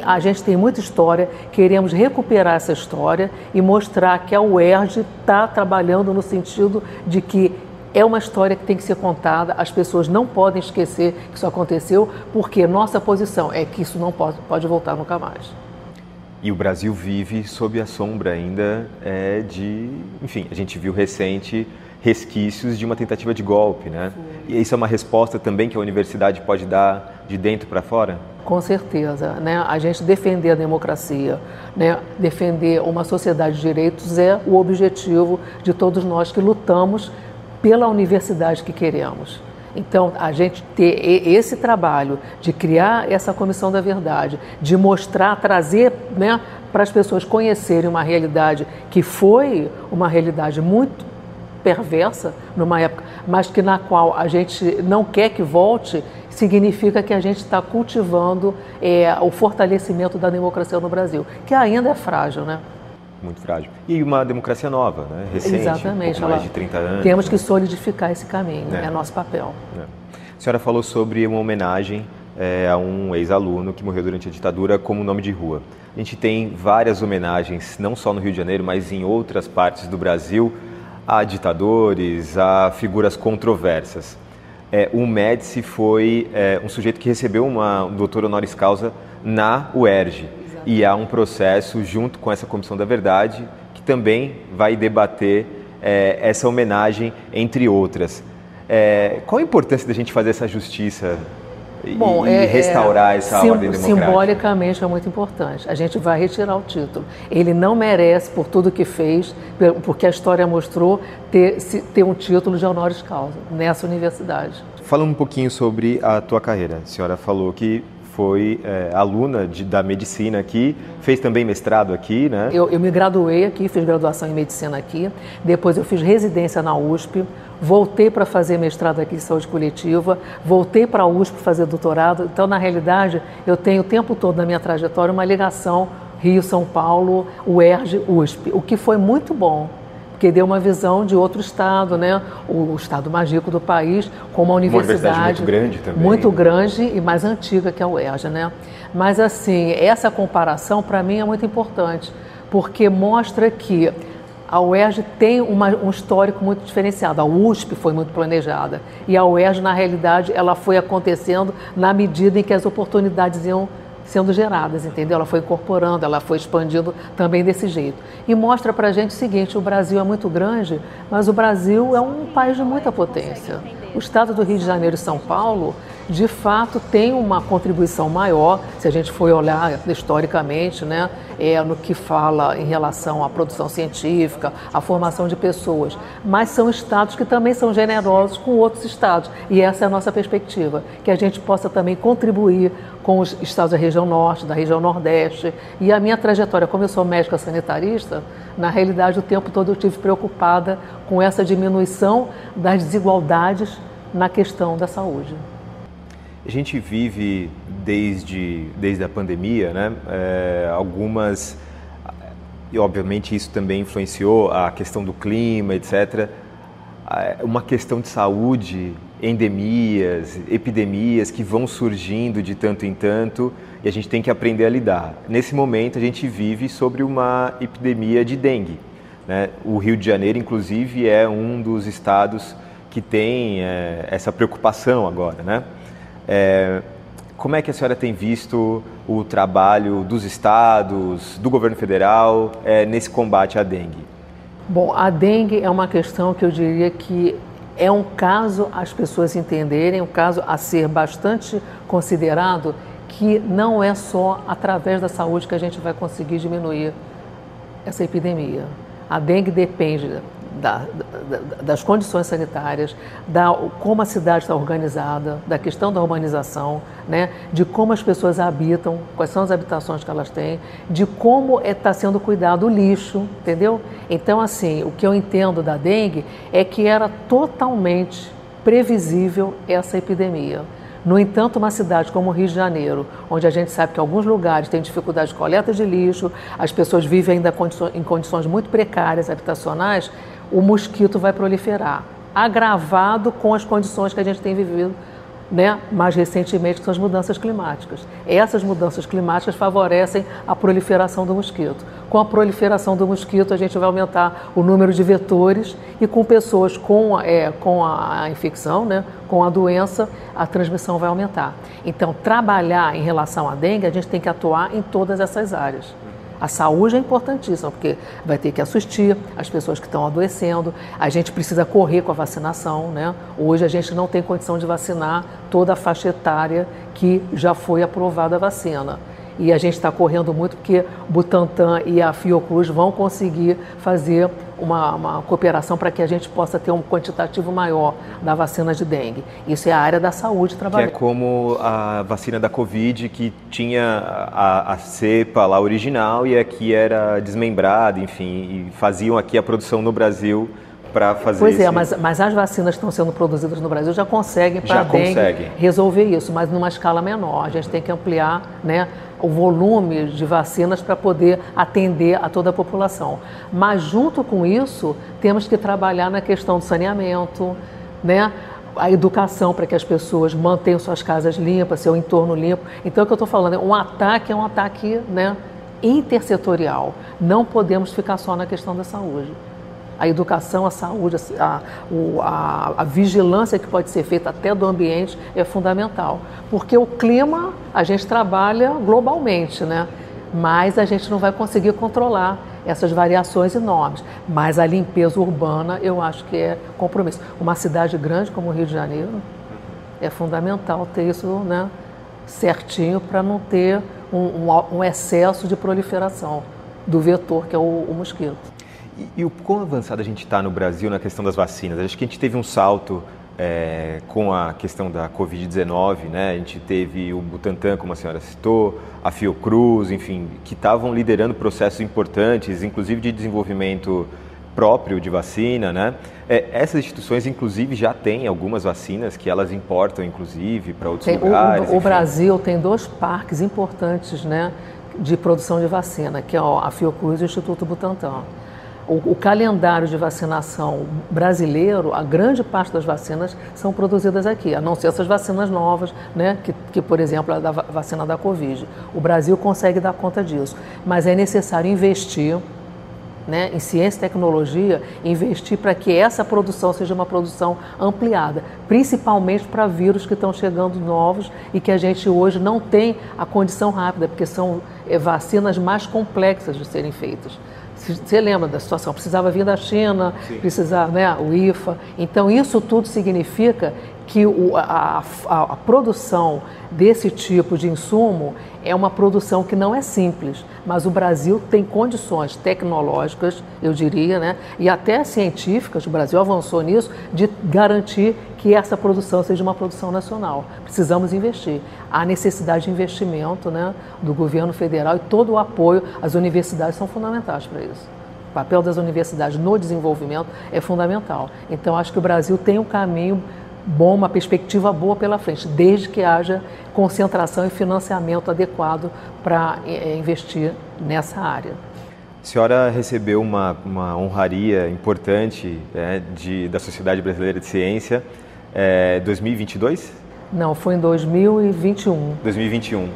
a gente tem muita história, queremos recuperar essa história e mostrar que a UERJ está trabalhando no sentido de que é uma história que tem que ser contada, as pessoas não podem esquecer que isso aconteceu, porque nossa posição é que isso não pode voltar nunca mais. E o Brasil vive sob a sombra ainda enfim, a gente viu recente resquícios de uma tentativa de golpe, né? E isso é uma resposta também que a universidade pode dar de dentro para fora? Com certeza, né? A gente defender a democracia, né? Defender uma sociedade de direitos é o objetivo de todos nós que lutamos pela universidade que queremos. Então, a gente ter esse trabalho de criar essa comissão da verdade, de mostrar, trazer, né, para as pessoas conhecerem uma realidade que foi uma realidade muito perversa numa época, mas que na qual a gente não quer que volte, significa que a gente está cultivando o fortalecimento da democracia no Brasil, que ainda é frágil, né? Muito frágil. E uma democracia nova, né? Recente, exatamente, mais de 30 anos. Temos que solidificar esse caminho, é nosso papel. A senhora falou sobre uma homenagem a um ex-aluno que morreu durante a ditadura como nome de rua. A gente tem várias homenagens, não só no Rio de Janeiro, mas em outras partes do Brasil, a ditadores, a figuras controversas. O Médici foi um sujeito que recebeu um doutor honoris causa na UERJ. E há um processo junto com essa Comissão da Verdade que também vai debater essa homenagem, entre outras. Qual a importância da gente fazer essa justiça e restaurar essa ordem democrática? Simbolicamente é muito importante. A gente vai retirar o título. Ele não merece, por tudo que fez, porque a história mostrou, ter um título de honoris causa nessa universidade. Falando um pouquinho sobre a tua carreira. A senhora falou que foi aluna da medicina aqui, fez também mestrado aqui, né? Eu me graduei aqui, fiz graduação em medicina aqui, depois eu fiz residência na USP, voltei para fazer mestrado aqui em saúde coletiva, voltei para a USP fazer doutorado. Então, na realidade, eu tenho o tempo todo na minha trajetória uma ligação Rio-São Paulo, UERJ, USP, o que foi muito bom, porque deu uma visão de outro estado, né? O estado mais rico do país, com uma universidade muito grande também. Muito grande e mais antiga que a UERJ, né? Mas, assim, essa comparação, para mim, é muito importante, porque mostra que a UERJ tem um histórico muito diferenciado. A USP foi muito planejada e a UERJ, na realidade, ela foi acontecendo na medida em que as oportunidades iam sendo geradas, entendeu? Ela foi incorporando, ela foi expandindo também desse jeito. E mostra pra gente o seguinte: o Brasil é muito grande, mas o Brasil é um país de muita potência. O estado do Rio de Janeiro e São Paulo, de fato, tem uma contribuição maior, se a gente for olhar historicamente, né, no que fala em relação à produção científica, à formação de pessoas. Mas são estados que também são generosos com outros estados. E essa é a nossa perspectiva, que a gente possa também contribuir com os estados da região norte, da região nordeste. E a minha trajetória, como eu sou médica sanitarista, na realidade o tempo todo eu estive preocupada com essa diminuição das desigualdades na questão da saúde. A gente vive desde a pandemia, né? Algumas, e obviamente isso também influenciou a questão do clima, etc. Uma questão de saúde, endemias, epidemias que vão surgindo de tanto em tanto e a gente tem que aprender a lidar. Nesse momento a gente vive sobre uma epidemia de dengue, né? O Rio de Janeiro, inclusive, é um dos estados que tem essa preocupação agora, né? Como é que a senhora tem visto o trabalho dos estados, do governo federal nesse combate à dengue? Bom, a dengue é uma questão que eu diria que é um caso as pessoas entenderem, um caso a ser bastante considerado, que não é só através da saúde que a gente vai conseguir diminuir essa epidemia. A dengue depende das condições sanitárias, como a cidade está organizada, da questão da urbanização, né, de como as pessoas habitam, quais são as habitações que elas têm, de como está sendo cuidado o lixo, entendeu? Então, assim, o que eu entendo da dengue é que era totalmente previsível essa epidemia. No entanto, uma cidade como o Rio de Janeiro, onde a gente sabe que alguns lugares têm dificuldade de coleta de lixo, as pessoas vivem ainda em condições muito precárias habitacionais, o mosquito vai proliferar, agravado com as condições que a gente tem vivido, né, mais recentemente, que são as mudanças climáticas. Essas mudanças climáticas favorecem a proliferação do mosquito. Com a proliferação do mosquito, a gente vai aumentar o número de vetores e com pessoas com a infecção, né, com a doença, a transmissão vai aumentar. Então, trabalhar em relação à dengue, a gente tem que atuar em todas essas áreas. A saúde é importantíssima, porque vai ter que assistir as pessoas que estão adoecendo, a gente precisa correr com a vacinação, né? Hoje a gente não tem condição de vacinar toda a faixa etária que já foi aprovada a vacina. E a gente está correndo muito porque o Butantan e a Fiocruz vão conseguir fazer uma cooperação para que a gente possa ter um quantitativo maior da vacina de dengue. Isso é a área da saúde trabalhando. Que é como a vacina da Covid, que tinha a cepa lá original e aqui era desmembrada, enfim, e faziam aqui a produção no Brasil para fazer Pois isso. é, mas as vacinas que estão sendo produzidas no Brasil já conseguem para a dengue resolver isso, mas numa escala menor. A gente tem que ampliar, né, o volume de vacinas para poder atender a toda a população. Mas junto com isso, temos que trabalhar na questão do saneamento, né, a educação para que as pessoas mantenham suas casas limpas, seu entorno limpo. Então, o que eu estou falando, um ataque é um ataque, né, intersetorial. Não podemos ficar só na questão da saúde. A educação, a saúde, a vigilância que pode ser feita até do ambiente é fundamental. Porque o clima, a gente trabalha globalmente, né? Mas a gente não vai conseguir controlar essas variações enormes. Mas a limpeza urbana, eu acho que é compromisso. Uma cidade grande como o Rio de Janeiro, é fundamental ter isso, né, certinho para não ter um excesso de proliferação do vetor, que é o mosquito. E o quão avançado a gente está no Brasil na questão das vacinas? Acho que a gente teve um salto com a questão da Covid-19, né? A gente teve o Butantan, como a senhora citou, a Fiocruz, enfim, que estavam liderando processos importantes, inclusive de desenvolvimento próprio de vacina, né? Essas instituições, inclusive, já têm algumas vacinas que elas importam, inclusive, para outros lugares. O Brasil tem 2 parques importantes, né, de produção de vacina, que é a Fiocruz e o Instituto Butantan. O calendário de vacinação brasileiro, a grande parte das vacinas são produzidas aqui, a não ser essas vacinas novas, né, que por exemplo, a da vacina da Covid. O Brasil consegue dar conta disso, mas é necessário investir, né, em ciência e tecnologia, investir para que essa produção seja uma produção ampliada, principalmente para vírus que estão chegando novos e que a gente hoje não tem a condição rápida, porque são vacinas mais complexas de serem feitas. Você lembra da situação? Precisava vir da China, precisava, né, o IFA. Então, isso tudo significa que a produção desse tipo de insumo é uma produção que não é simples, mas o Brasil tem condições tecnológicas, eu diria, né, e até científicas, o Brasil avançou nisso, de garantir que essa produção seja uma produção nacional. Precisamos investir. Há necessidade de investimento, né, do governo federal e todo o apoio às universidades são fundamentais para isso. O papel das universidades no desenvolvimento é fundamental. Então, acho que o Brasil tem um caminho bom, uma perspectiva boa pela frente, desde que haja concentração e financiamento adequado para investir nessa área. A senhora recebeu uma honraria importante, da Sociedade Brasileira de Ciência, 2022? Não, foi em 2021. 2021.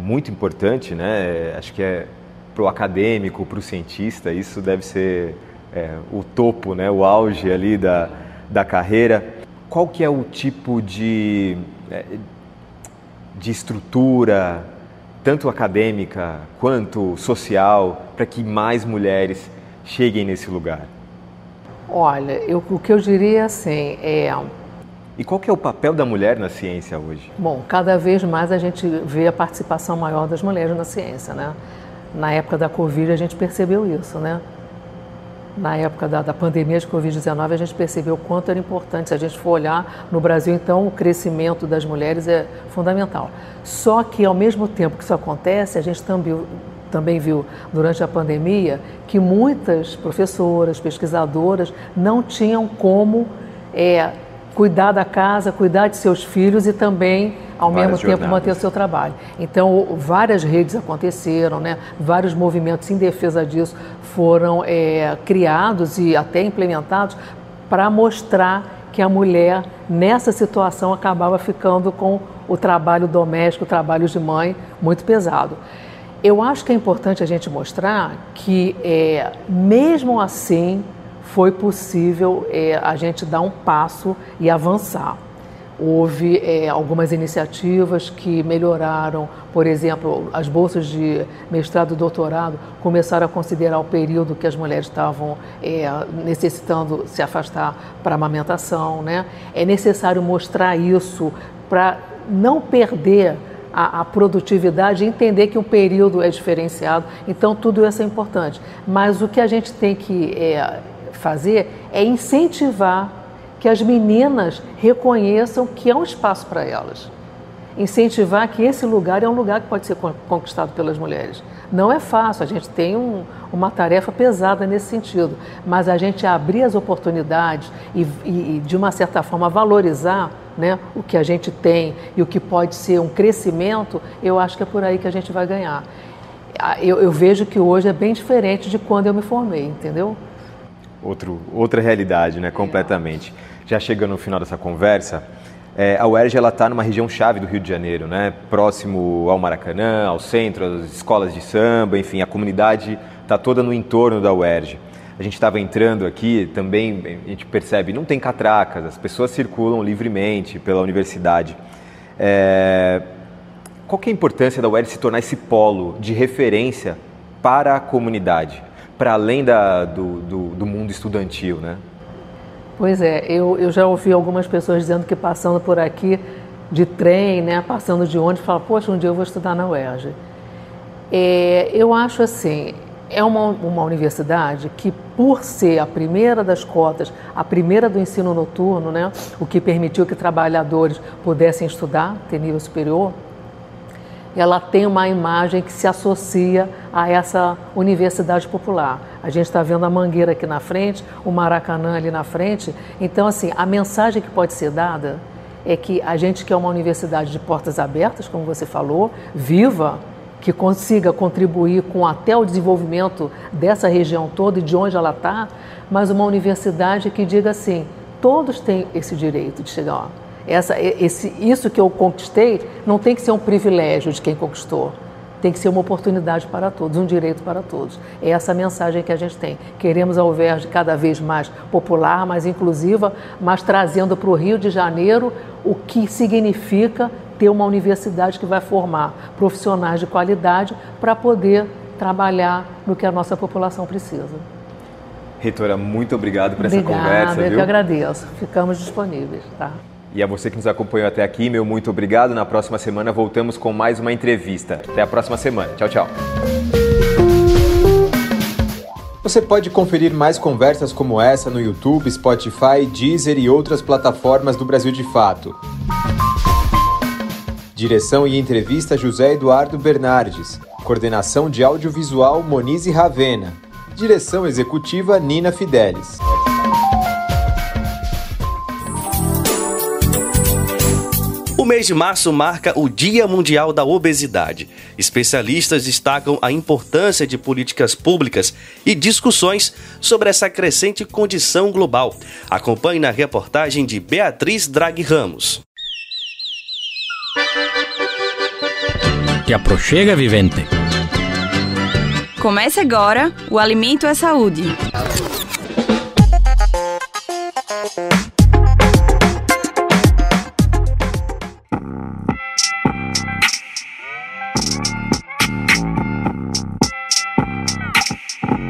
Muito importante, né? Acho que para o acadêmico, para o cientista, isso deve ser o topo, né? O auge ali da carreira. Qual que é o tipo de estrutura, tanto acadêmica quanto social, para que mais mulheres cheguem nesse lugar? Olha, o que eu diria assim E qual que é o papel da mulher na ciência hoje? Bom, cada vez mais a gente vê a participação maior das mulheres na ciência, né? Na época da Covid a gente percebeu isso, né? Na época da pandemia de Covid-19, a gente percebeu o quanto era importante. Se a gente for olhar no Brasil, então, o crescimento das mulheres é fundamental. Só que, ao mesmo tempo que isso acontece, a gente também viu, durante a pandemia, que muitas professoras, pesquisadoras, não tinham como cuidar da casa, cuidar de seus filhos e também, ao mesmo tempo, manter o seu trabalho. Então, várias redes aconteceram, né? Vários movimentos em defesa disso foram criados e até implementados para mostrar que a mulher, nessa situação, acabava ficando com o trabalho doméstico, o trabalho de mãe, muito pesado. Eu acho que é importante a gente mostrar que, mesmo assim, foi possível a gente dar um passo e avançar. Houve algumas iniciativas que melhoraram, por exemplo, as bolsas de mestrado e doutorado começaram a considerar o período que as mulheres estavam necessitando se afastar para a amamentação, né? É necessário mostrar isso para não perder a produtividade e entender que um período é diferenciado. Então, tudo isso é importante. Mas o que a gente tem que fazer é incentivar que as meninas reconheçam que é um espaço para elas. Incentivar que esse lugar é um lugar que pode ser conquistado pelas mulheres. Não é fácil, a gente tem uma tarefa pesada nesse sentido, mas a gente abrir as oportunidades e de uma certa forma, valorizar, né, o que a gente tem e o que pode ser um crescimento, eu acho que é por aí que a gente vai ganhar. Eu vejo que hoje é bem diferente de quando eu me formei, entendeu? Outra realidade, né, completamente. Já chegando no final dessa conversa, a UERJ está numa região chave do Rio de Janeiro, né? Próximo ao Maracanã, ao centro, às escolas de samba, enfim, a comunidade está toda no entorno da UERJ. A gente estava entrando aqui, também a gente percebe, não tem catracas, as pessoas circulam livremente pela universidade. Qual que é a importância da UERJ se tornar esse polo de referência para a comunidade, para além do mundo estudantil, né? Pois é, eu já ouvi algumas pessoas dizendo que passando por aqui de trem, né, passando de ônibus, falam, poxa, um dia eu vou estudar na UERJ. Eu acho assim, é uma universidade que, por ser a primeira das cotas, a primeira do ensino noturno, né, o que permitiu que trabalhadores pudessem estudar, ter nível superior, ela tem uma imagem que se associa a essa universidade popular. A gente está vendo a Mangueira aqui na frente, o Maracanã ali na frente. Então, assim, a mensagem que pode ser dada é que a gente quer uma universidade de portas abertas, como você falou, viva, que consiga contribuir com até o desenvolvimento dessa região toda e de onde ela está, mas uma universidade que diga assim, todos têm esse direito de chegar lá. Isso que eu conquistei não tem que ser um privilégio de quem conquistou, tem que ser uma oportunidade para todos, um direito para todos. É essa a mensagem que a gente tem. Queremos a UERJ cada vez mais popular, mais inclusiva, mas trazendo para o Rio de Janeiro o que significa ter uma universidade que vai formar profissionais de qualidade para poder trabalhar no que a nossa população precisa. Reitora, muito obrigado por essa conversa. Eu que agradeço. Ficamos disponíveis, tá? E a você que nos acompanhou até aqui, meu muito obrigado. Na próxima semana voltamos com mais uma entrevista. Até a próxima semana. Tchau, tchau. Você pode conferir mais conversas como essa no YouTube, Spotify, Deezer e outras plataformas do Brasil de Fato. Direção e entrevista José Eduardo Bernardes. Coordenação de audiovisual Monize Ravena. Direção executiva Nina Fidelis. O mês de março marca o Dia Mundial da Obesidade. Especialistas destacam a importância de políticas públicas e discussões sobre essa crescente condição global. Acompanhe na reportagem de Beatriz Draghi Ramos. Te aproxega, vivente. Comece agora o Alimento é Saúde.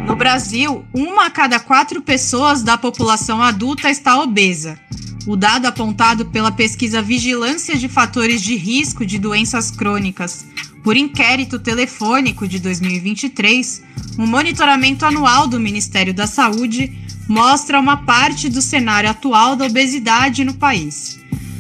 No Brasil, 1 a cada 4 pessoas da população adulta está obesa. O dado apontado pela pesquisa Vigilância de Fatores de Risco de Doenças Crônicas por inquérito telefônico de 2023, um monitoramento anual do Ministério da Saúde mostra uma parte do cenário atual da obesidade no país.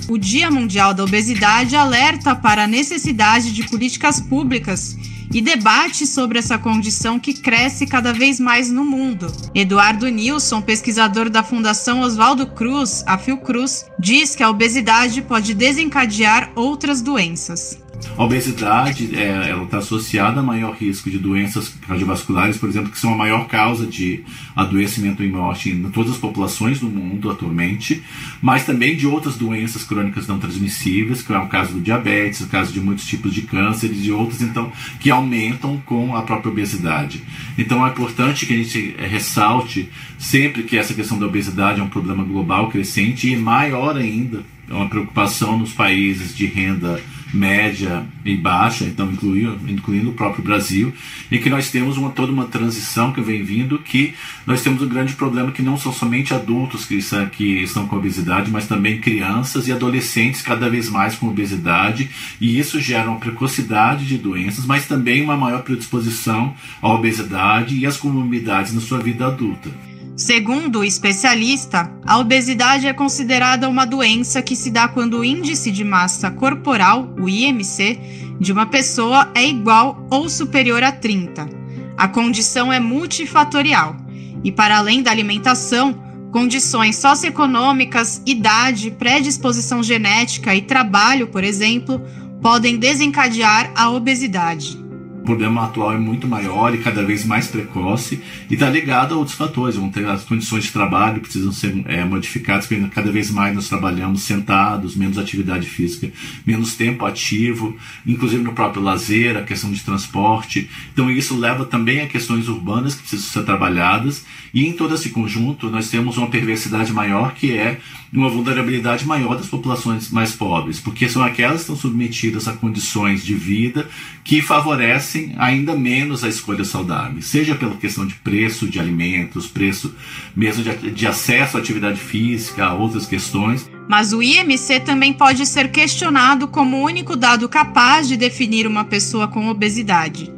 O Dia Mundial da Obesidade alerta para a necessidade de políticas públicas e debate sobre essa condição que cresce cada vez mais no mundo. Eduardo Nilson, pesquisador da Fundação Oswaldo Cruz, a Fiocruz, diz que a obesidade pode desencadear outras doenças. A obesidade ela está associada a maior risco de doenças cardiovasculares, por exemplo, que são a maior causa de adoecimento e morte em todas as populações do mundo atualmente, mas também de outras doenças crônicas não transmissíveis, que é o caso do diabetes, o caso de muitos tipos de cânceres e outros, então, que aumentam com a própria obesidade. Então é importante que a gente ressalte sempre que essa questão da obesidade é um problema global crescente e maior ainda uma preocupação nos países de renda média e baixa, então incluindo o próprio Brasil, em que nós temos toda uma transição que vem vindo, que nós temos um grande problema que não são somente adultos que estão com obesidade, mas também crianças e adolescentes cada vez mais com obesidade, e isso gera uma precocidade de doenças, mas também uma maior predisposição à obesidade e às comorbidades na sua vida adulta. Segundo o especialista, a obesidade é considerada uma doença que se dá quando o índice de massa corporal, o IMC, de uma pessoa é igual ou superior a 30. A condição é multifatorial e, para além da alimentação, condições socioeconômicas, idade, predisposição genética e trabalho, por exemplo, podem desencadear a obesidade. O problema atual é muito maior e cada vez mais precoce e está ligado a outros fatores. Vão ter as condições de trabalho que precisam ser modificadas, porque cada vez mais nós trabalhamos sentados, menos atividade física, menos tempo ativo, inclusive no próprio lazer, a questão de transporte. Então isso leva também a questões urbanas que precisam ser trabalhadas, e em todo esse conjunto nós temos uma perversidade maior, que é uma vulnerabilidade maior das populações mais pobres, porque são aquelas que estão submetidas a condições de vida que favorecem ainda menos a escolha saudável, seja pela questão de preço de alimentos, preço mesmo de acesso à atividade física, a outras questões. Mas o IMC também pode ser questionado como o único dado capaz de definir uma pessoa com obesidade,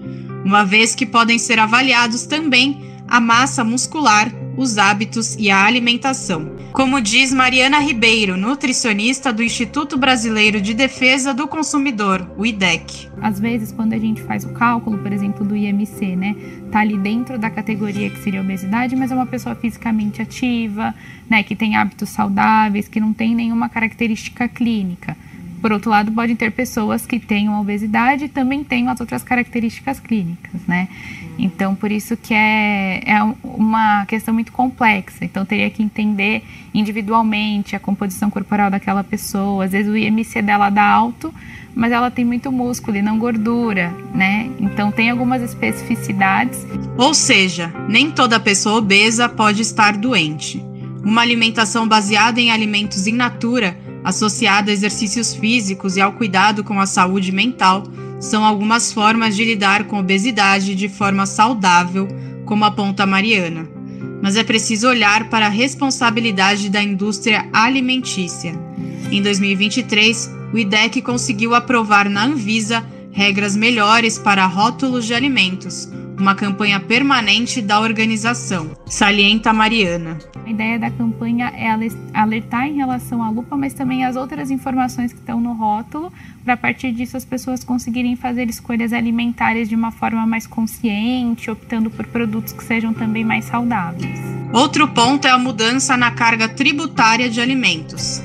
uma vez que podem ser avaliados também a massa muscular, os hábitos e a alimentação. Como diz Mariana Ribeiro, nutricionista do Instituto Brasileiro de Defesa do Consumidor, o IDEC. Às vezes, quando a gente faz o cálculo, por exemplo, do IMC, né, tá ali dentro da categoria que seria obesidade, mas é uma pessoa fisicamente ativa, né, que tem hábitos saudáveis, que não tem nenhuma característica clínica. Por outro lado, podem ter pessoas que tenham obesidade e também tenham as outras características clínicas, né? Então, por isso que é uma questão muito complexa. Então, teria que entender individualmente a composição corporal daquela pessoa. Às vezes o IMC dela dá alto, mas ela tem muito músculo e não gordura, né? Então, tem algumas especificidades. Ou seja, nem toda pessoa obesa pode estar doente. Uma alimentação baseada em alimentos in natura, associada a exercícios físicos e ao cuidado com a saúde mental, são algumas formas de lidar com a obesidade de forma saudável, como aponta a Mariana. Mas é preciso olhar para a responsabilidade da indústria alimentícia. Em 2023, o IDEC conseguiu aprovar na Anvisa regras melhores para rótulos de alimentos, uma campanha permanente da organização, salienta Mariana. A ideia da campanha é alertar em relação à lupa, mas também as outras informações que estão no rótulo, para a partir disso as pessoas conseguirem fazer escolhas alimentares de uma forma mais consciente, optando por produtos que sejam também mais saudáveis. Outro ponto é a mudança na carga tributária de alimentos.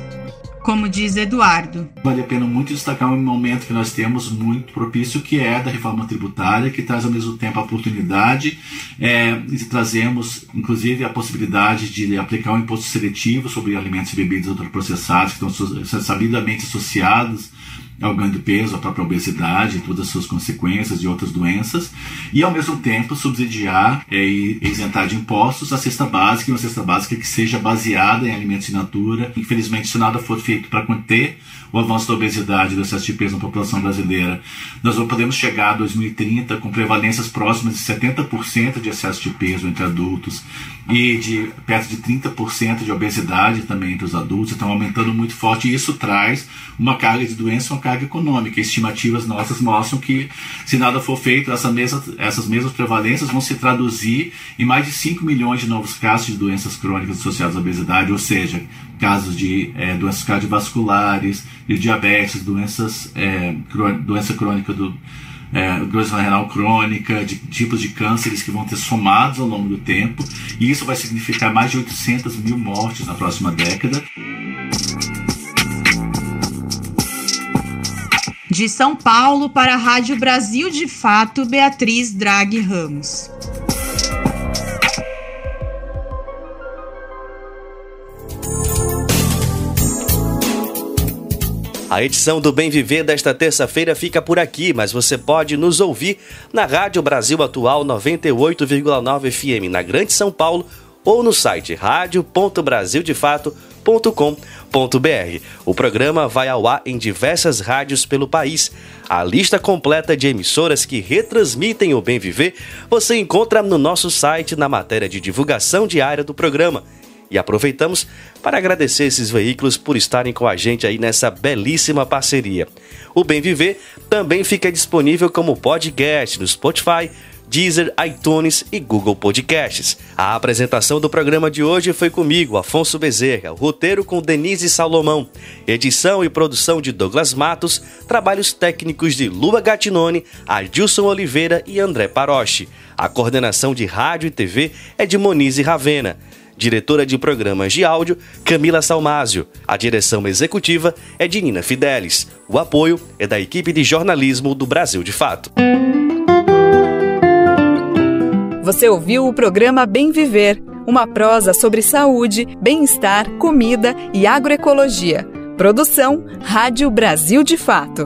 Como diz Eduardo. Vale a pena muito destacar um momento que nós temos muito propício, que é da reforma tributária, que traz ao mesmo tempo a oportunidade e trazemos, inclusive, a possibilidade de aplicar um imposto seletivo sobre alimentos e bebidas ultraprocessados, que estão sabidamente associados ao ganho de peso, à própria obesidade, todas as suas consequências e outras doenças, e ao mesmo tempo subsidiar e isentar de impostos a cesta básica, e uma cesta básica que seja baseada em alimentos in natura. Infelizmente, se nada for feito para conter o avanço da obesidade e do excesso de peso na população brasileira, nós não podemos chegar a 2030 com prevalências próximas de 70% de excesso de peso entre adultos e de perto de 30% de obesidade também entre os adultos. Então, aumentando muito forte, e isso traz uma carga de doença, uma carga econômica. Estimativas nossas mostram que, se nada for feito, essas mesmas prevalências vão se traduzir em mais de 5 milhões de novos casos de doenças crônicas associadas à obesidade, ou seja, casos de doenças cardiovasculares, de diabetes, doença crônica doença renal crônica, de tipos de cânceres que vão ter somados ao longo do tempo, e isso vai significar mais de 800 mil mortes na próxima década. De São Paulo para a Rádio Brasil de Fato, Beatriz Draghi Ramos. A edição do Bem Viver desta terça-feira fica por aqui, mas você pode nos ouvir na Rádio Brasil Atual 98,9 FM na Grande São Paulo ou no site radio.brasildefato.com.br. O programa vai ao ar em diversas rádios pelo país. A lista completa de emissoras que retransmitem o Bem Viver você encontra no nosso site na matéria de divulgação diária do programa. E aproveitamos para agradecer esses veículos por estarem com a gente aí nessa belíssima parceria. O Bem Viver também fica disponível como podcast no Spotify, Deezer, iTunes e Google Podcasts. A apresentação do programa de hoje foi comigo, Afonso Bezerra, o roteiro com Denise Salomão, edição e produção de Douglas Matos, trabalhos técnicos de Lua Gattinone, Adilson Oliveira e André Paroche. A coordenação de rádio e TV é de Monize Ravena. Diretora de programas de áudio, Camila Salmásio. A direção executiva é de Nina Fidelis. O apoio é da equipe de jornalismo do Brasil de Fato. Você ouviu o programa Bem Viver, uma prosa sobre saúde, bem-estar, comida e agroecologia. Produção Rádio Brasil de Fato.